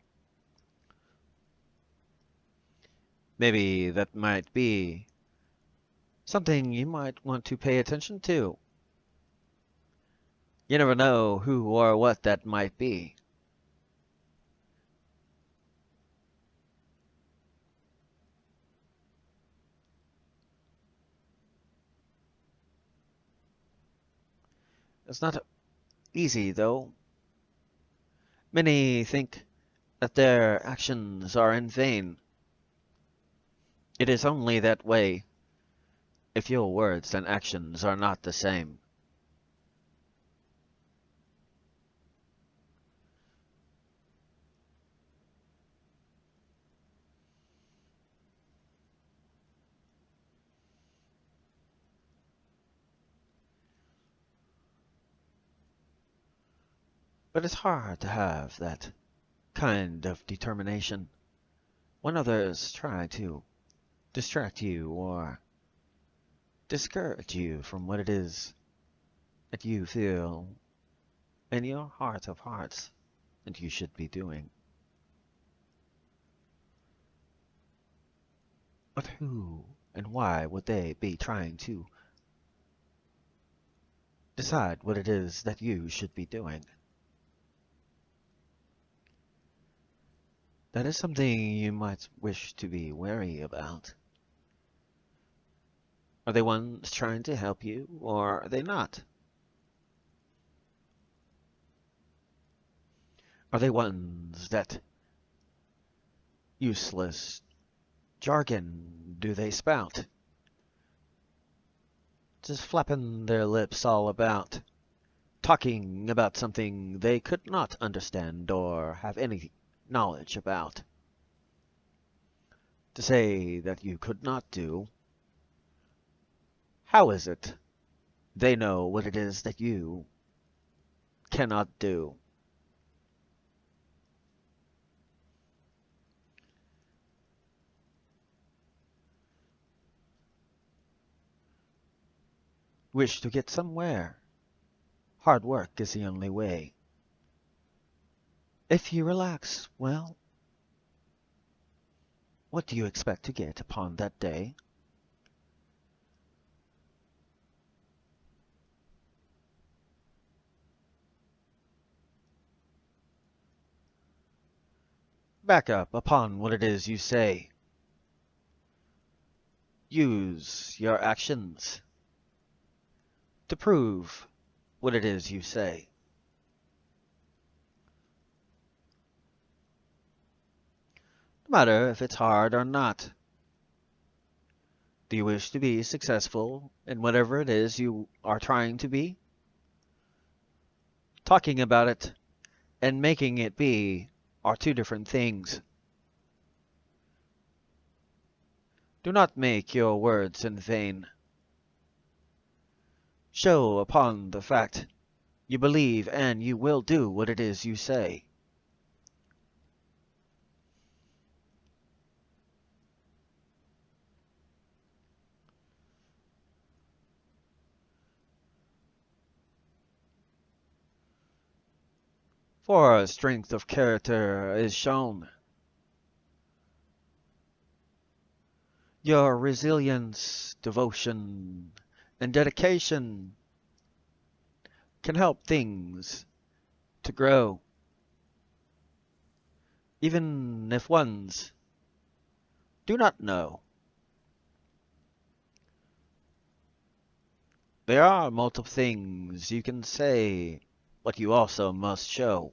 maybe that might be something you might want to pay attention to. You never know who or what that might be. It's not easy, though. Many think that their actions are in vain. It is only that way if your words and actions are not the same. But it's hard to have that kind of determination when others try to distract you or discourage you from what it is that you feel in your heart of hearts that you should be doing. But who and why would they be trying to decide what it is that you should be doing? That is something you might wish to be wary about. Are they ones trying to help you, or are they not? Are they ones that useless jargon do they spout? Just flapping their lips all about, talking about something they could not understand or have any knowledge about. To say that you could not do, how is it they know what it is that you cannot do? Wish to get somewhere. Hard work is the only way. If you relax, well, what do you expect to get upon that day? Back up upon what it is you say. Use your actions to prove what it is you say. No matter if it's hard or not. Do you wish to be successful in whatever it is you are trying to be? Talking about it and making it be are two different things. Do not make your words in vain. Show upon the fact you believe and you will do what it is you say. For strength of character is shown. Your resilience, devotion, and dedication can help things to grow, even if ones do not know. There are multiple things you can say, but you also must show.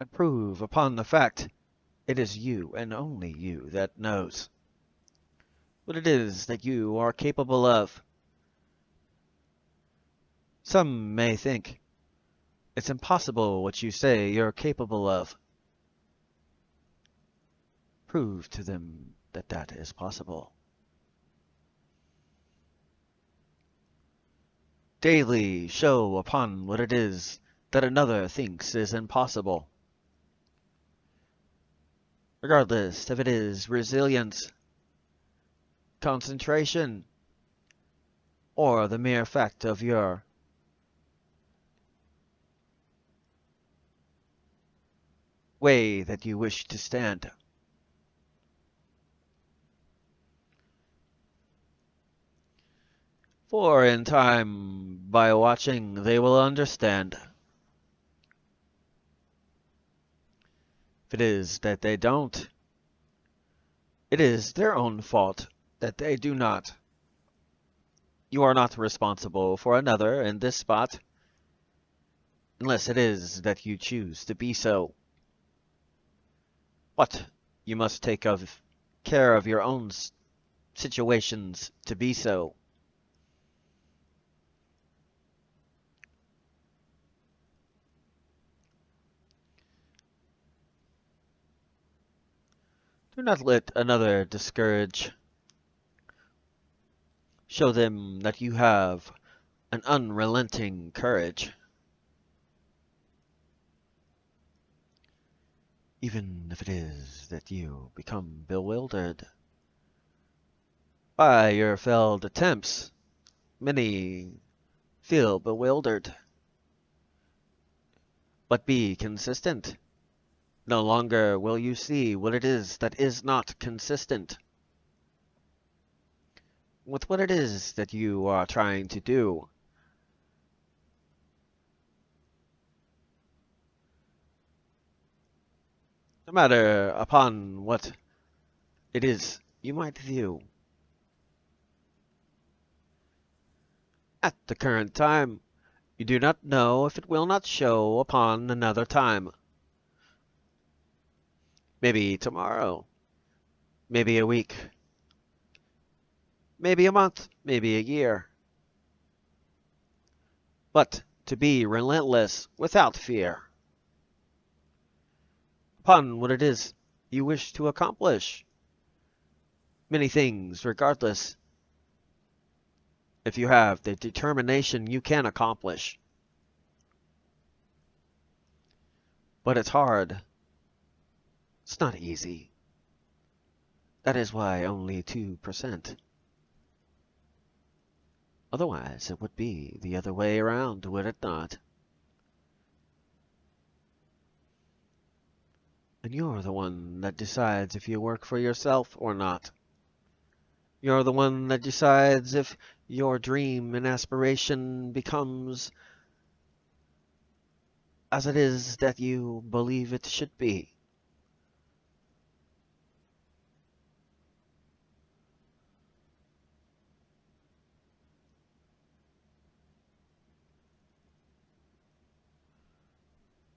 And prove upon the fact it is you and only you that knows what it is that you are capable of. Some may think it's impossible what you say you're capable of. Prove to them that that is possible. Daily show upon what it is that another thinks is impossible. Regardless if it is resilience, concentration, or the mere fact of your way that you wish to stand. For in time, by watching, they will understand. If it is that they don't, it is their own fault that they do not. You are not responsible for another in this spot, unless it is that you choose to be so. But you must take care of your own situations to be so. Do not let another discourage. Show them that you have an unrelenting courage. Even if it is that you become bewildered by your failed attempts, many feel bewildered. But be consistent. No longer will you see what it is that is not consistent with what it is that you are trying to do. No matter upon what it is you might view. At the current time, you do not know if it will not show upon another time. Maybe tomorrow. Maybe a week. Maybe a month. Maybe a year. But to be relentless without fear upon what it is you wish to accomplish. Many things, regardless. If you have the determination, you can accomplish. But it's hard. It's not easy. That is why only 2%. Otherwise, it would be the other way around, would it not? And you're the one that decides if you work for yourself or not. You're the one that decides if your dream and aspiration becomes as it is that you believe it should be.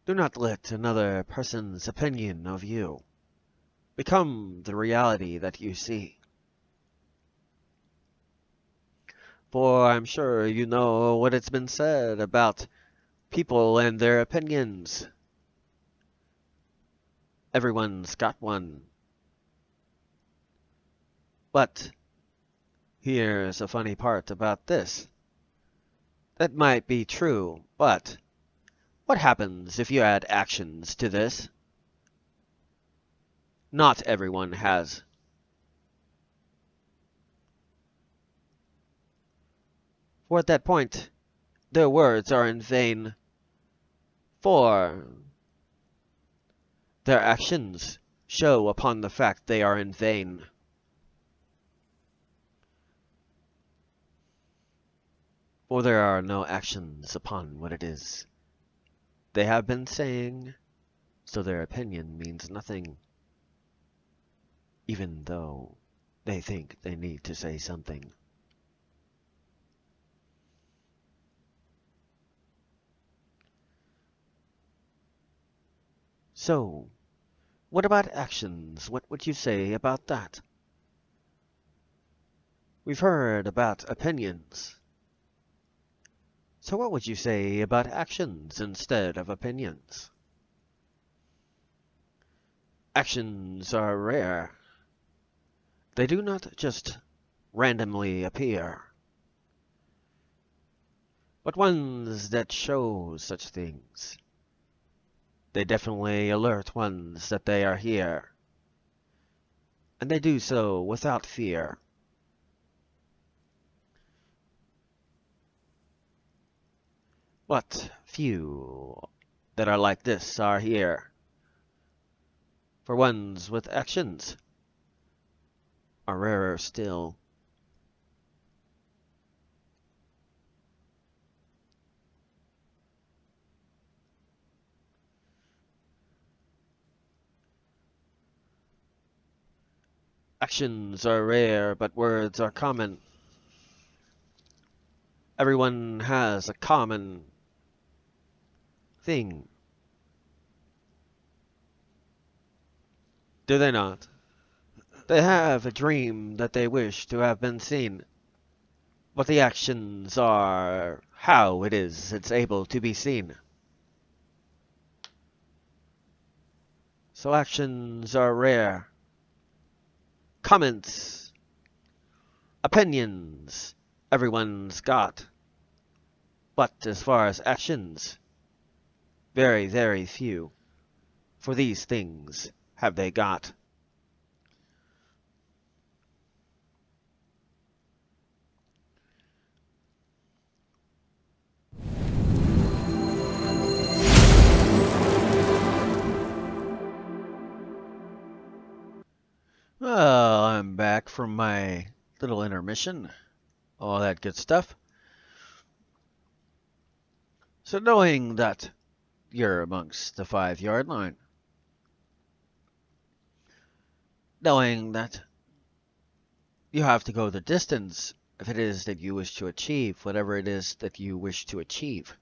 Do not let another person's opinion of you become the reality that you see. For I'm sure you know what it's been said about people and their opinions. Everyone's got one. But here's a funny part about this. That might be true, but what happens if you add actions to this? Not everyone has. For at that point, their words are in vain, for their actions show upon the fact they are in vain. For there are no actions upon what it is they have been saying, so their opinion means nothing, even though they think they need to say something. So, what about actions? What would you say about that? We've heard about opinions. So what would you say about actions instead of opinions? Actions are rare. They do not just randomly appear, but ones that show such things. They definitely alert ones that they are here, and they do so without fear. But few that are like this are here. For ones with actions are rarer still. Actions are rare, but words are common. Everyone has a common thing. Do they not? They have a dream that they wish to have been seen, but the actions are how it is it's able to be seen. So actions are rare. Comments, opinions, everyone's got. But as far as actions, very, very few. For these things have they got. Well, I'm back from my little intermission. All that good stuff. So knowing that you're amongst the 5-yard line, knowing that you have to go the distance if it is that you wish to achieve whatever it is that you wish to achieve.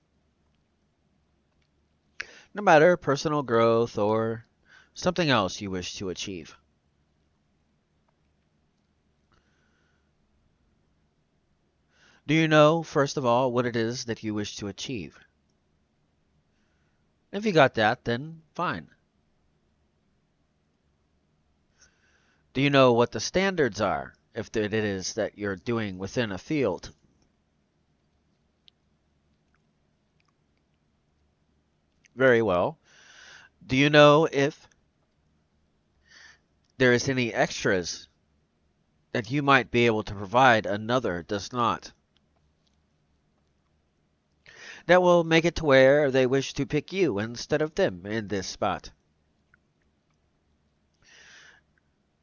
No matter personal growth or something else you wish to achieve. Do you know, first of all, what it is that you wish to achieve? If you got that, then fine. Do you know what the standards are, if it is that you're doing within a field? Very well. Do you know if there is any extras that you might be able to provide another does not? That will make it to where they wish to pick you instead of them in this spot.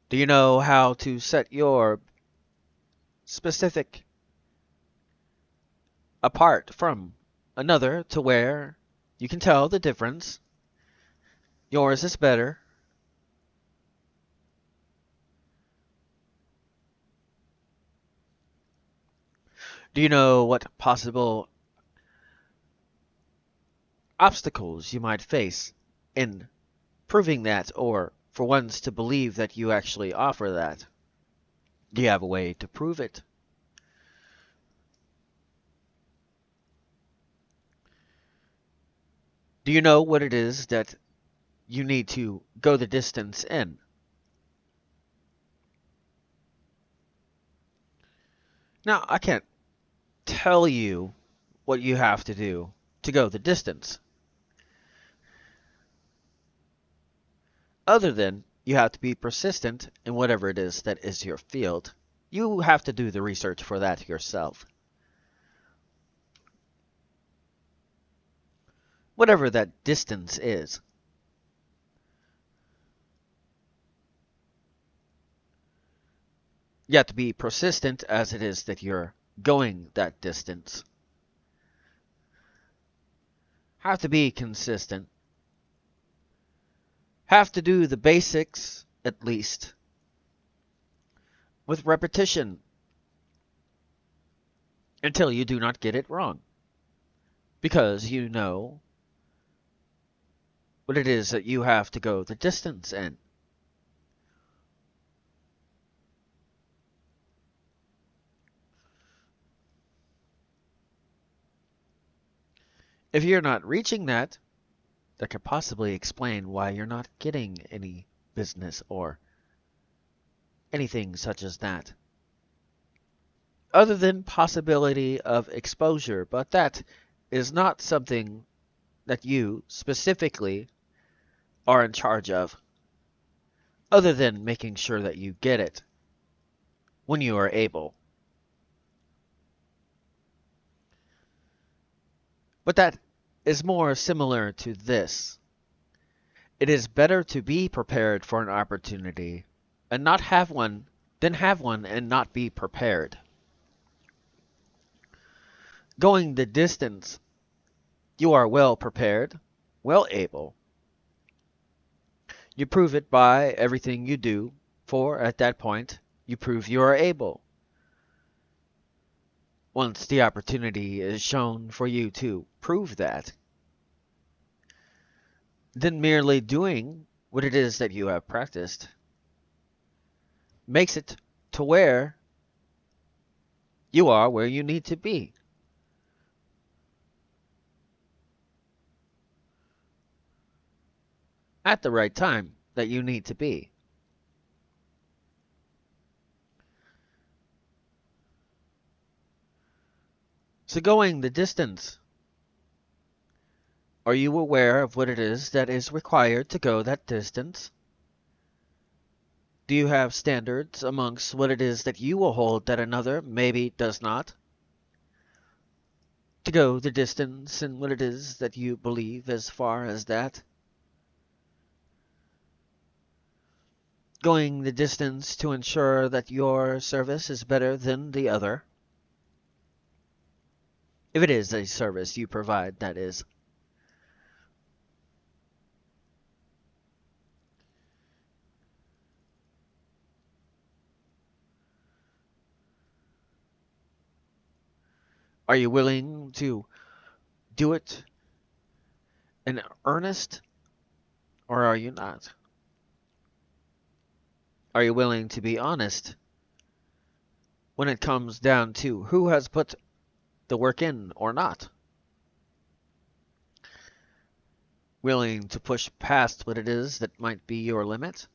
Do you know how to set your specific apart from another to where you can tell the difference? Yours is better. Do you know what possible obstacles you might face in proving that, or for ones to believe that you actually offer that? Do you have a way to prove it? Do you know what it is that you need to go the distance in? Now, I can't tell you what you have to do to go the distance, other than you have to be persistent in whatever it is that is your field. You have to do the research for that yourself. whatever that distance is. You have to be persistent as it is that you're going that distance. Have to be consistent. Have to do the basics, at least, with repetition until you do not get it wrong. Because you know what it is that you have to go the distance in. If you're not reaching that could possibly explain why you're not getting any business or anything such as that. Other than possibility of exposure, but that is not something that you specifically are in charge of, other than making sure that you get it when you are able. But that is more similar to this. It is better to be prepared for an opportunity and not have one than have one and not be prepared. Going the distance, you are well prepared, well able. You prove it by everything you do, for at that point, you prove you are able. Once the opportunity is shown for you to prove that, then merely doing what it is that you have practiced makes it to where you are where you need to be. At the right time that you need to be. So going the distance, are you aware of what it is that is required to go that distance? Do you have standards amongst what it is that you will hold that another maybe does not? To go the distance and what it is that you believe as far as that? Going the distance to ensure that your service is better than the other? If it is a service you provide, that is. Are you willing to do it in earnest, or are you not? Are you willing to be honest when it comes down to who has put the work in or not? Willing to push past what it is that might be your limit,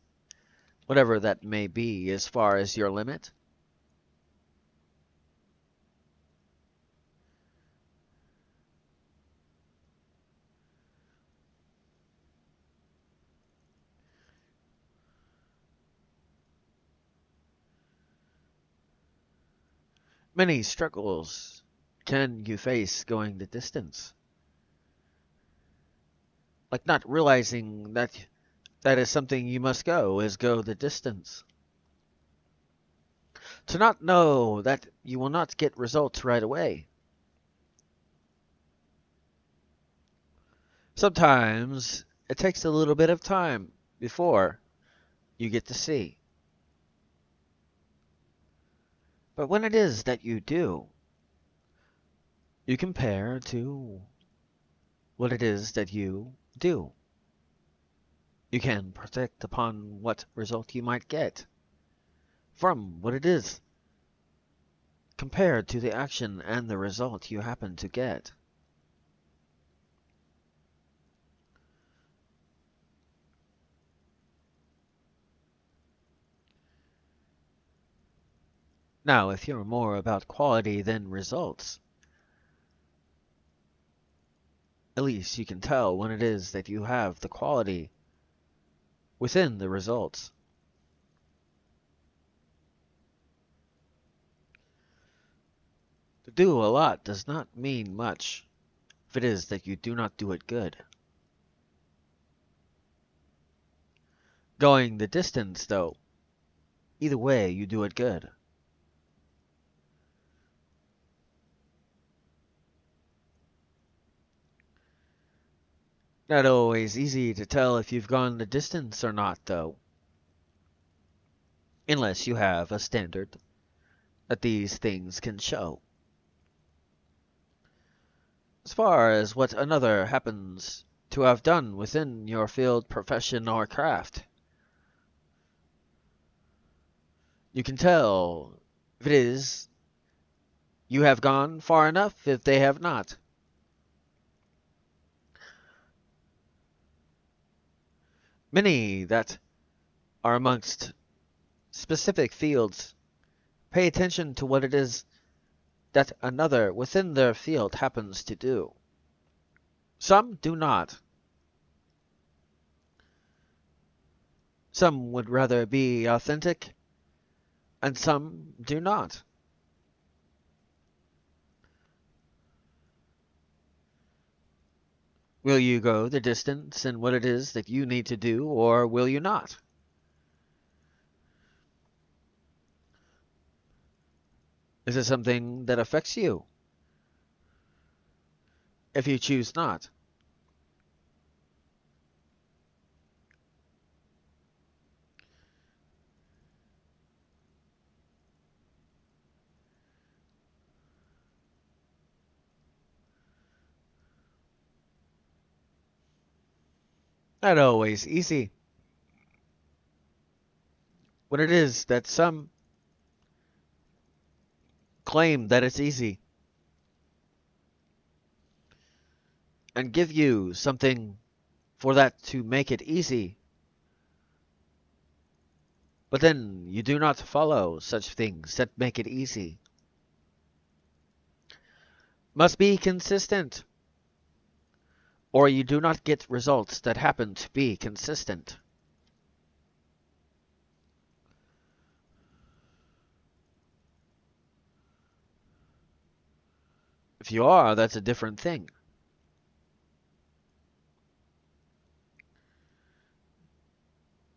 whatever that may be as far as your limit? Many struggles can you face going the distance. Like not realizing that that is something you must go, is go the distance. To not know that you will not get results right away. Sometimes it takes a little bit of time before you get to see. But when it is that you do, you compare to what it is that you do. You can predict upon what result you might get from what it is compared to the action and the result you happen to get. Now, if you're more about quality than results, at least you can tell when it is that you have the quality within the results. To do a lot does not mean much if it is that you do not do it good. Going the distance, though, either way you do it good. Not always easy to tell if you've gone the distance or not, though, unless you have a standard that these things can show. As far as what another happens to have done within your field, profession, or craft, you can tell if it is you have gone far enough if they have not. Many that are amongst specific fields pay attention to what it is that another within their field happens to do. Some do not. Some would rather be authentic, and some do not. Will you go the distance in what it is that you need to do, or will you not? Is it something that affects you? If you choose not, not always easy. What it is that some claim that it's easy and give you something for that to make it easy, but then you do not follow such things that make it easy. Must be consistent, or you do not get results that happen to be consistent. If you are, that's a different thing.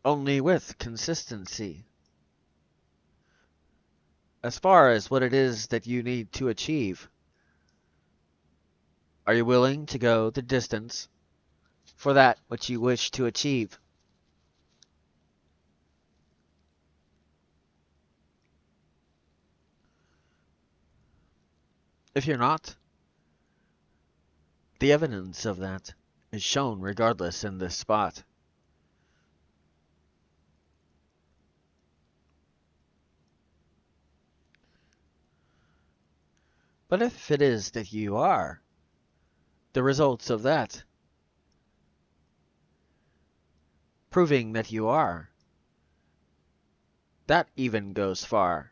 Only with consistency. As far as what it is that you need to achieve, are you willing to go the distance for that which you wish to achieve? If you're not, the evidence of that is shown regardless in this spot. But if it is that you are, the results of that, proving that you are, that even goes far.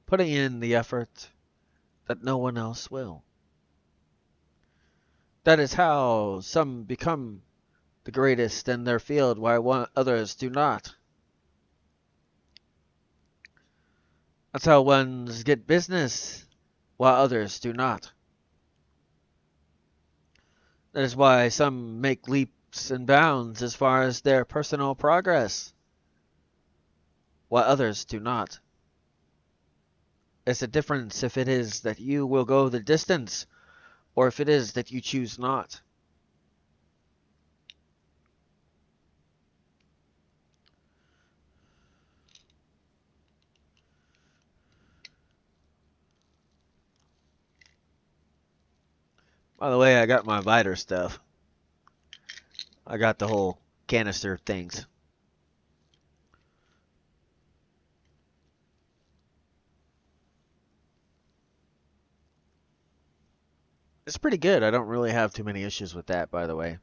Putting in the effort that no one else will. That is how some become the greatest in their field, while others do not. That's how ones get business, while others do not. That is why some make leaps and bounds as far as their personal progress, while others do not. It's a difference if it is that you will go the distance, or if it is that you choose not. By the way, I got my Viter stuff. I got the whole canister things. It's pretty good. I don't really have too many issues with that, by the way.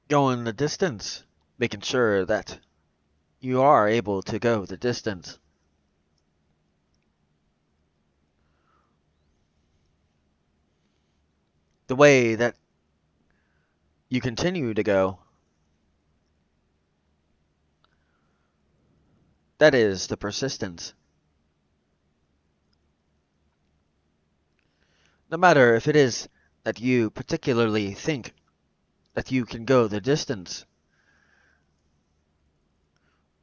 Going the distance, making sure that you are able to go the distance. The way that you continue to go, that is the persistence. No matter if it is that you particularly think that you can go the distance,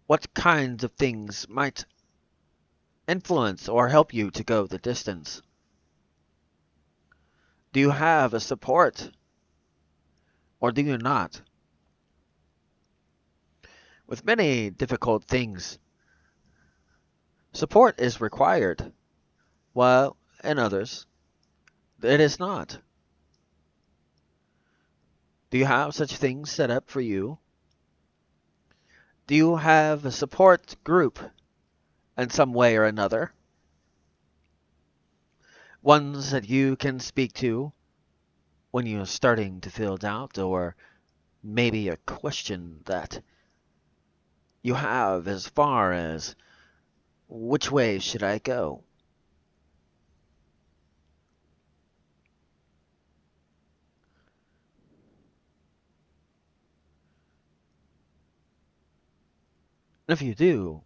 what kinds of things might influence or help you to go the distance? Do you have a support or do you not? With many difficult things, support is required, while in others, it is not. Do you have such things set up for you? Do you have a support group in some way or another? Ones that you can speak to when you're starting to feel doubt or maybe a question that you have as far as which way should I go? If you do,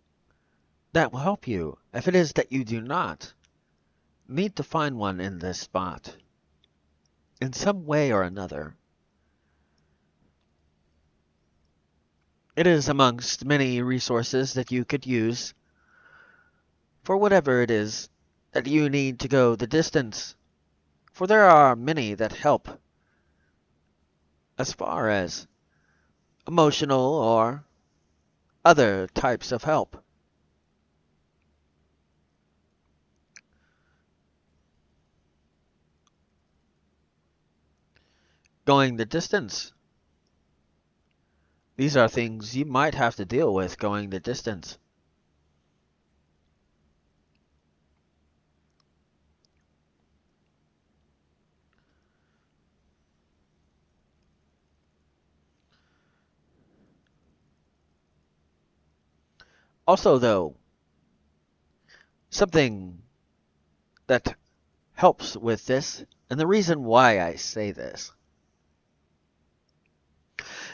that will help you. If it is that you do not, need to find one in this spot. In some way or another. It is amongst many resources that you could use for whatever it is that you need to go the distance. For there are many that help as far as emotional or other types of help. Going the distance. These are things you might have to deal with going the distance. Also, though, something that helps with this, and the reason why I say this.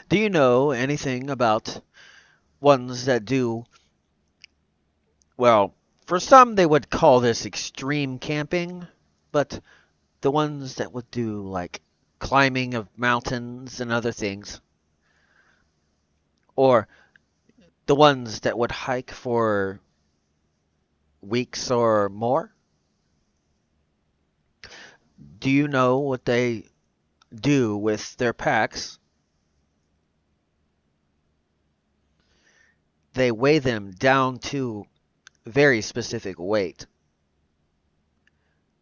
Do you know anything about ones that do, well, for some they would call this extreme camping, but the ones that would do like climbing of mountains and other things, or the ones that would hike for weeks or more? Do you know what they do with their packs? They weigh them down to very specific weight.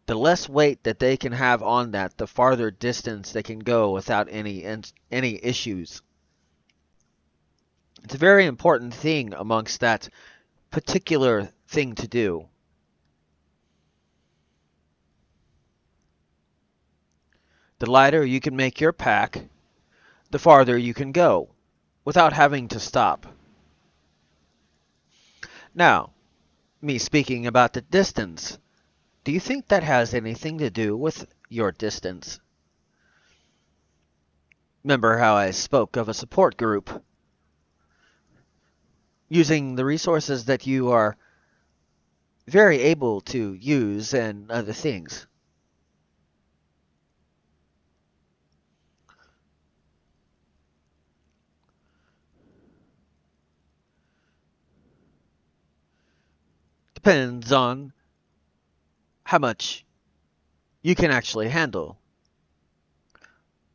The less weight that they can have on that, the farther distance they can go without any issues. It's a very important thing amongst that particular thing to do. The lighter you can make your pack, the farther you can go without having to stop. Now, me speaking about the distance, do you think that has anything to do with your distance? Remember how I spoke of a support group? Using the resources that you are very able to use and other things. Depends on how much you can actually handle.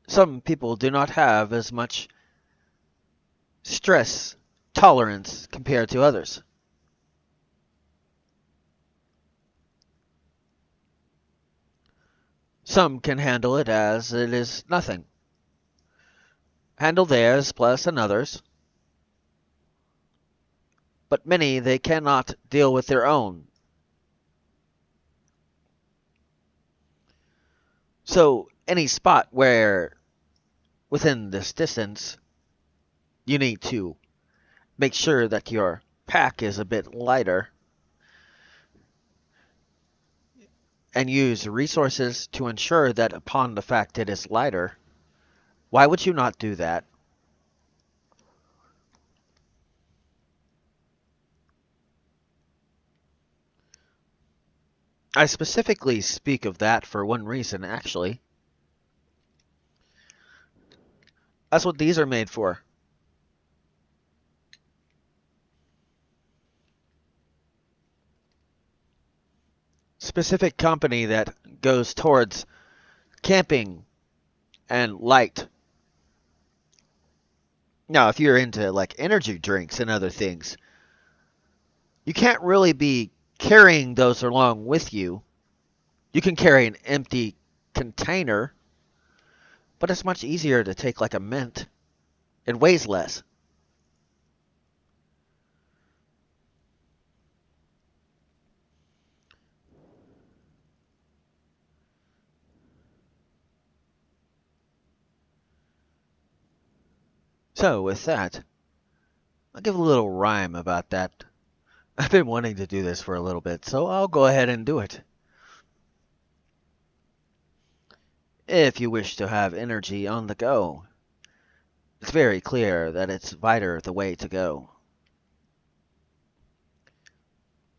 Some people do not have as much stress tolerance compared to others. Some can handle it as it is nothing. Handle theirs plus another's. But many they cannot deal with their own. So any spot where within this distance you need to make sure that your pack is a bit lighter and use resources to ensure that upon the fact it is lighter. Why would you not do that? I specifically speak of that for one reason, actually. That's what these are made for. Specific company that goes towards camping and light. Now, if you're into like energy drinks and other things, you can't really be carrying those along with you. You can carry an empty container, but it's much easier to take like a mint. It weighs less. So, with that, I'll give a little rhyme about that. I've been wanting to do this for a little bit, so I'll go ahead and do it. If you wish to have energy on the go, it's very clear that it's Viter the way to go.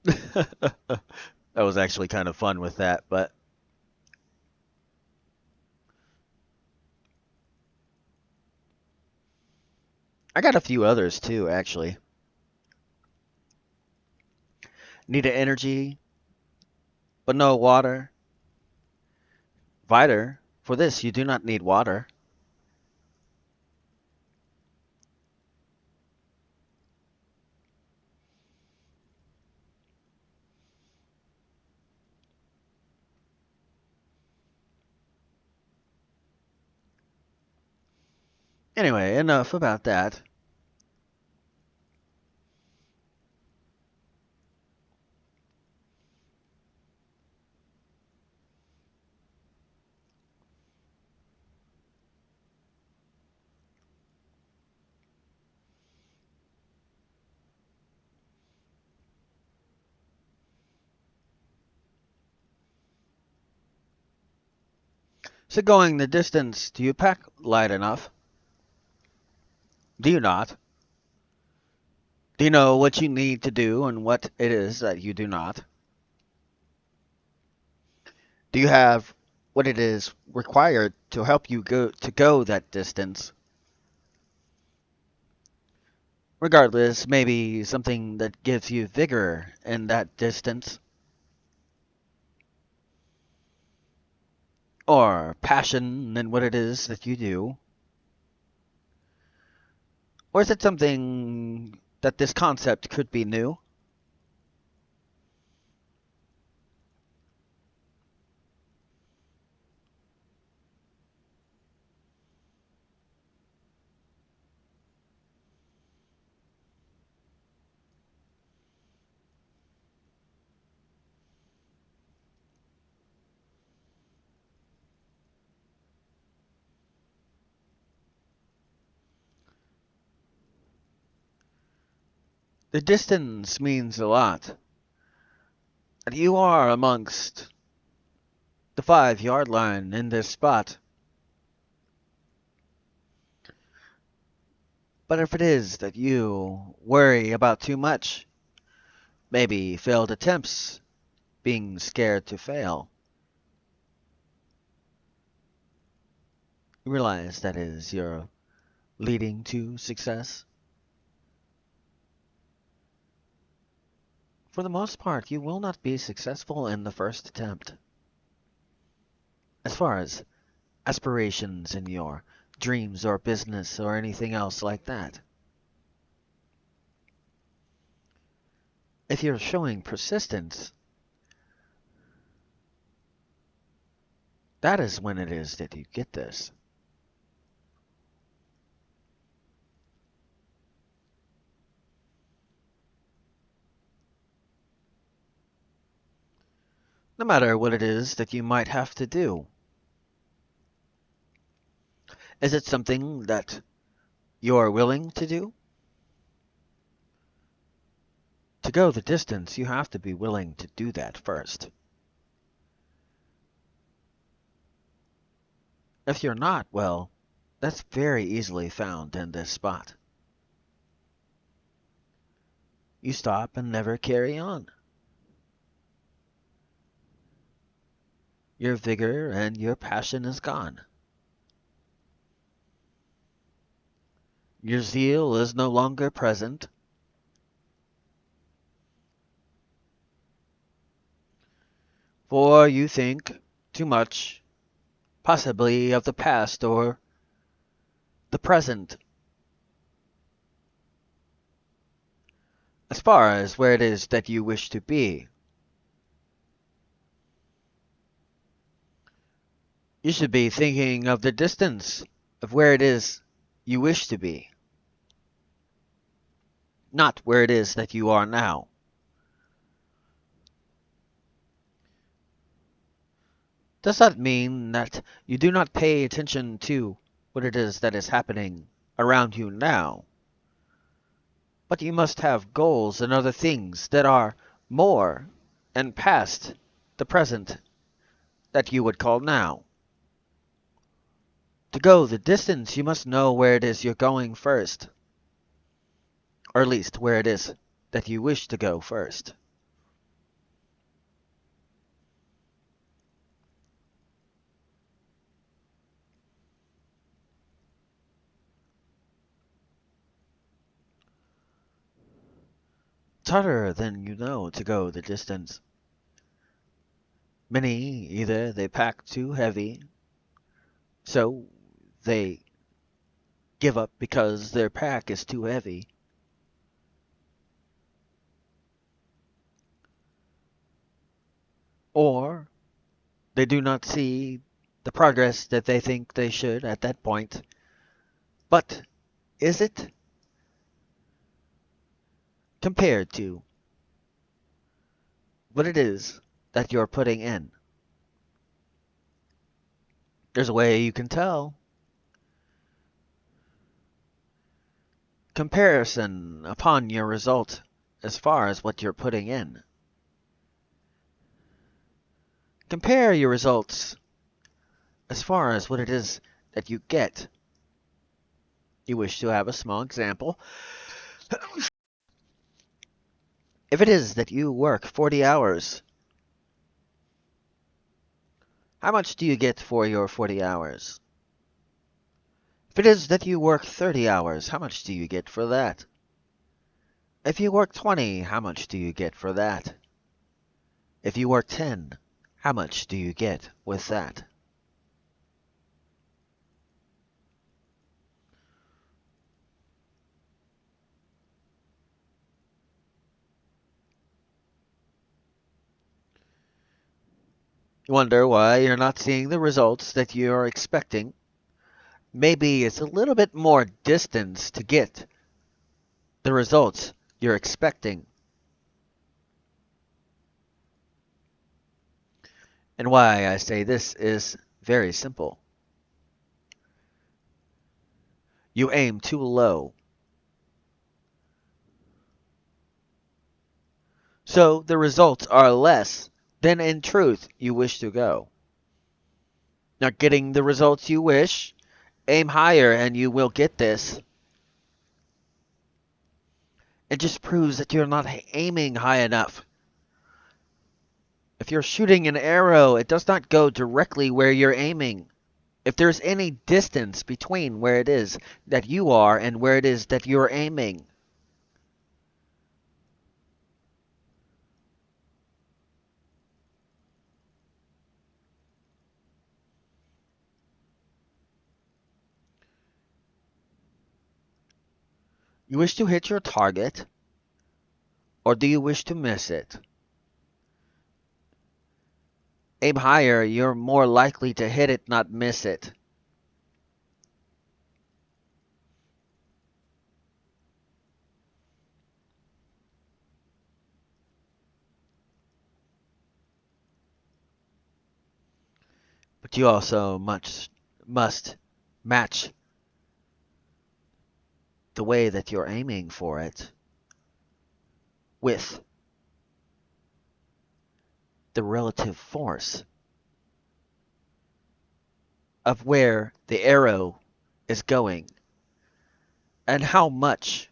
That was actually kind of fun with that, but I got a few others too, actually. Need an energy, but no water. Viter, for this you do not need water. Anyway, enough about that. So going the distance, do you pack light enough? Do you not? Do you know what you need to do and what it is that you do not? Do you have what it is required to help you go that distance? Regardless, maybe something that gives you vigor in that distance, or passion in what it is that you do. Or is it something that this concept could be new? The distance means a lot. And you are amongst the 5 yard line in this spot. But if it is that you worry about too much, maybe failed attempts, being scared to fail, you realize that is your leading to success. For the most part, you will not be successful in the first attempt. As far as aspirations in your dreams or business or anything else like that. If you're showing persistence, that is when it is that you get this. No matter what it is that you might have to do. Is it something that you're willing to do? To go the distance, you have to be willing to do that first. If you're not, well, that's very easily found in this spot. You stop and never carry on. Your vigor and your passion is gone. Your zeal is no longer present. For you think too much, possibly of the past or the present, as far as where it is that you wish to be. You should be thinking of the distance of where it is you wish to be, not where it is that you are now. Does that mean that you do not pay attention to what it is that is happening around you now? But you must have goals and other things that are more and past the present that you would call now. To go the distance, you must know where it is you're going first, or at least where it is that you wish to go first. It's harder than you know to go the distance. Many, either they pack too heavy, so they give up because their pack is too heavy, or they do not see the progress that they think they should at that point. But is it compared to what it is that you're putting in? There's a way you can tell. Comparison upon your result as far as what you're putting in. Compare your results as far as what it is that you get. You wish to have a small example. If it is that you work 40 hours, how much do you get for your 40 hours? If it is that you work 30 hours, how much do you get for that? If you work 20, how much do you get for that? If you work 10, how much do you get with that? You wonder why you're not seeing the results that you're expecting. Maybe it's a little bit more distance to get the results you're expecting. And why I say this is very simple. You aim too low. So the results are less than in truth you wish to go. Not getting the results you wish, aim higher and you will get this. It just proves that you're not aiming high enough. If you're shooting an arrow, it does not go directly where you're aiming. If there's any distance between where it is that you are and where it is that you're aiming, you wish to hit your target, or do you wish to miss it? Aim higher, you're more likely to hit it, not miss it. But you also must match the way that you're aiming for it with the relative force of where the arrow is going and how much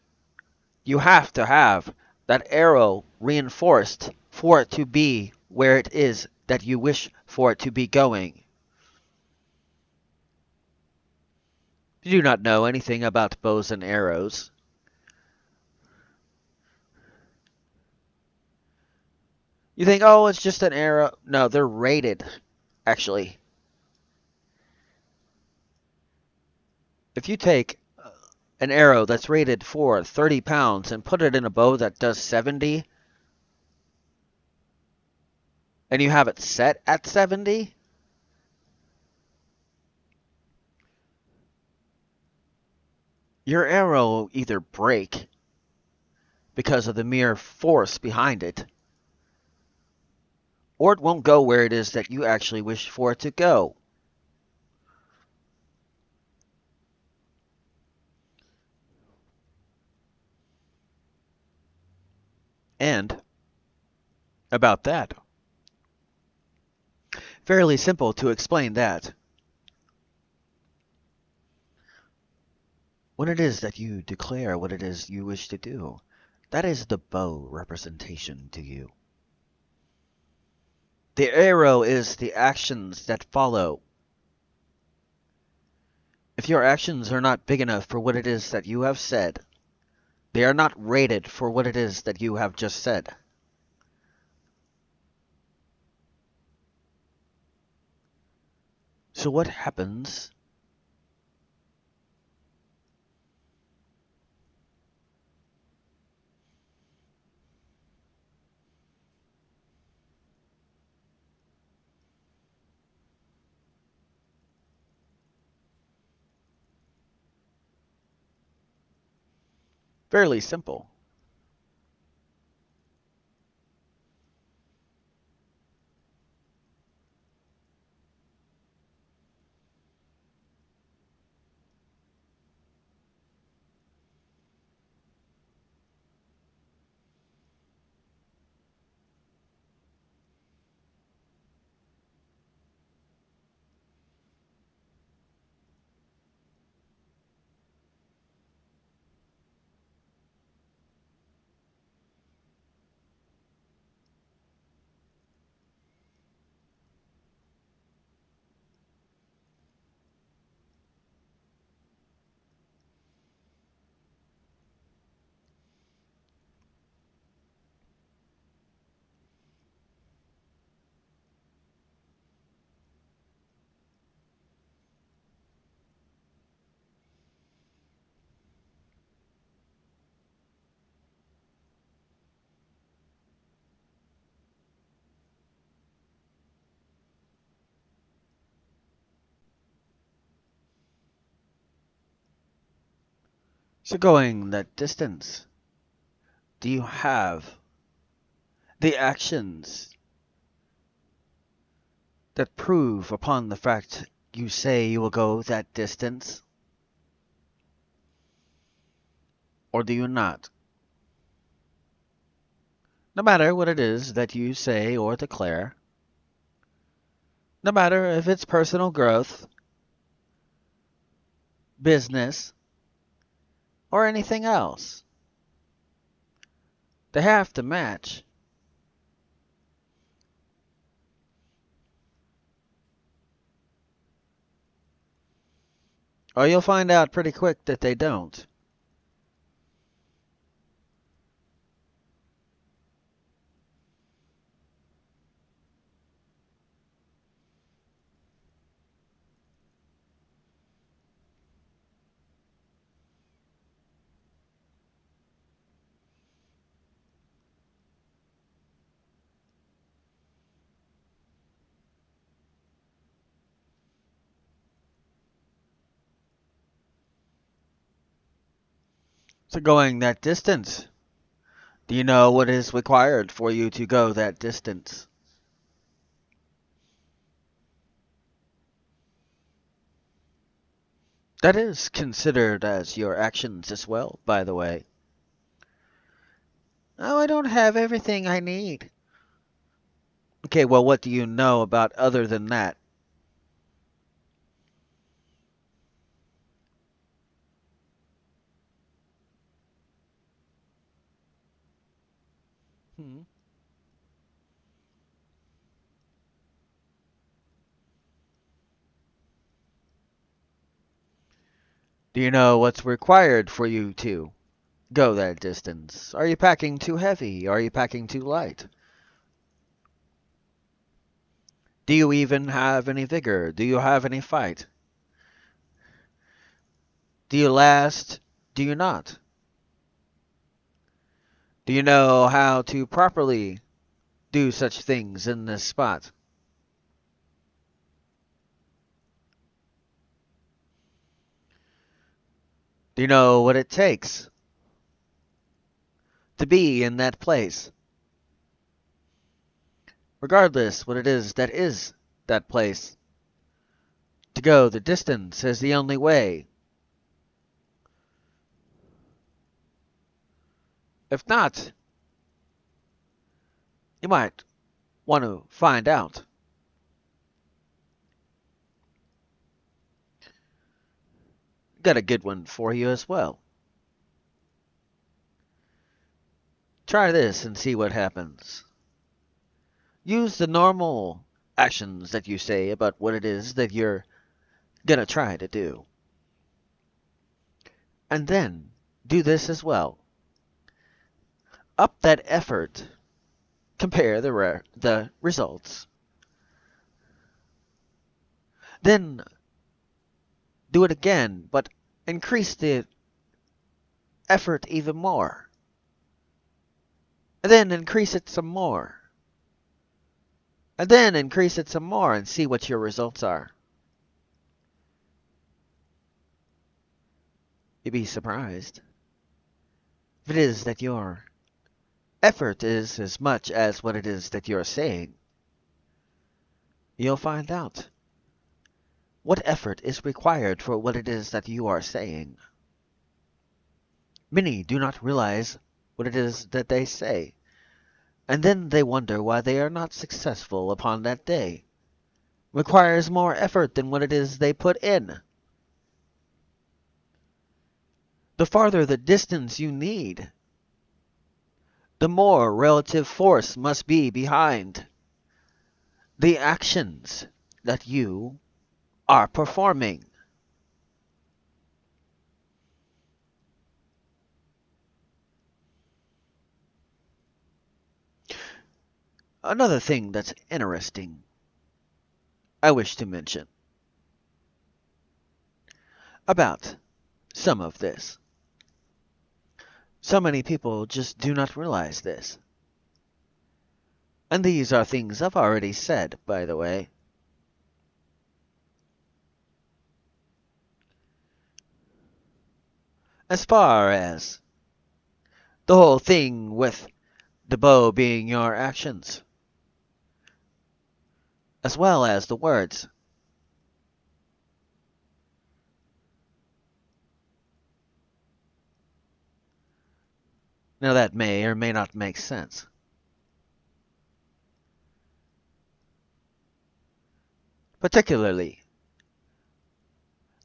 you have to have that arrow reinforced for it to be where it is that you wish for it to be going. You do not know anything about bows and arrows. You think, oh, it's just an arrow. No, they're rated, actually. If you take an arrow that's rated for 30 pounds and put it in a bow that does 70, and you have it set at 70, your arrow will either break because of the mere force behind it, or it won't go where it is that you actually wish for it to go. And about that, fairly simple to explain that. When it is that you declare what it is you wish to do, that is the bow representation to you. The arrow is the actions that follow. If your actions are not big enough for what it is that you have said, they are not rated for what it is that you have just said. So what happens fairly simple. So going that distance, do you have the actions that prove upon the fact you say you will go that distance? Or do you not? No matter what it is that you say or declare, no matter if it's personal growth, business, or anything else, they have to match. Or you'll find out pretty quick that they don't. So going that distance, do you know what is required for you to go that distance? That is considered as your actions as well, by the way. Oh, I don't have everything I need. Okay, well, what do you know about other than that? Hmm. Do you know what's required for you to go that distance? Are you packing too heavy? Are you packing too light? Do you even have any vigor? Do you have any fight? Do you last? Do you not? Do you know how to properly do such things in this spot? Do you know what it takes to be in that place? Regardless what it is that place. To go the distance is the only way. If not, you might want to find out. Got a good one for you as well. Try this and see what happens. Use the normal actions that you say about what it is that you're gonna try to do. And then do this as well. Up that effort. Compare the results. Then do it again, but increase the effort even more. And then increase it some more. And then increase it some more and see what your results are. You'd be surprised if it is that your effort is as much as what it is that you're saying. You'll find out what effort is required for what it is that you are saying. Many do not realize what it is that they say, and then they wonder why they are not successful upon that day. Requires more effort than what it is they put in. The farther the distance you need, the more relative force must be behind the actions that you are performing. Another thing that's interesting I wish to mention about some of this. So many people just do not realize this. And these are things I've already said, by the way. As far as the whole thing with the bow being your actions, as well as the words. Now that may or may not make sense. Particularly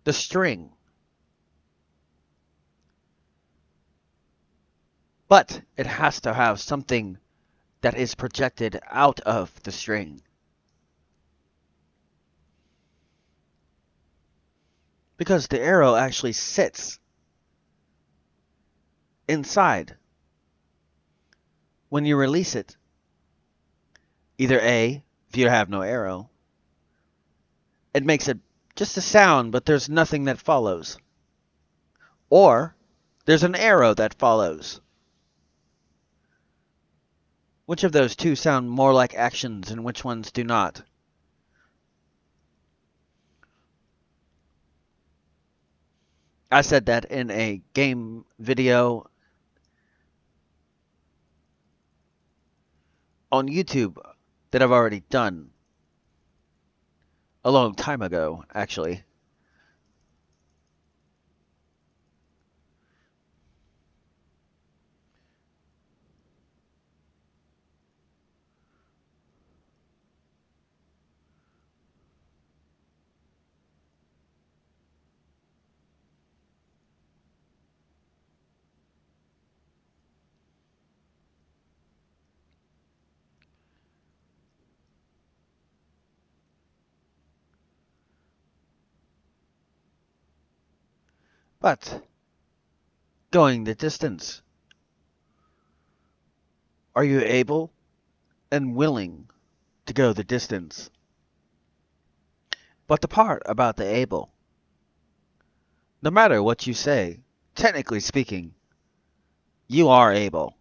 the string. But it has to have something that is projected out of the string. Because the arrow actually sits inside when you release it. Either A, if you have no arrow, it makes it just a sound, but there's nothing that follows. Or there's an arrow that follows. Which of those two sound more like actions and which ones do not? I said that in a game video on YouTube that I've already done a long time ago, actually. But going the distance, are you able and willing to go the distance? But the part about the able, no matter what you say, technically speaking, you are able.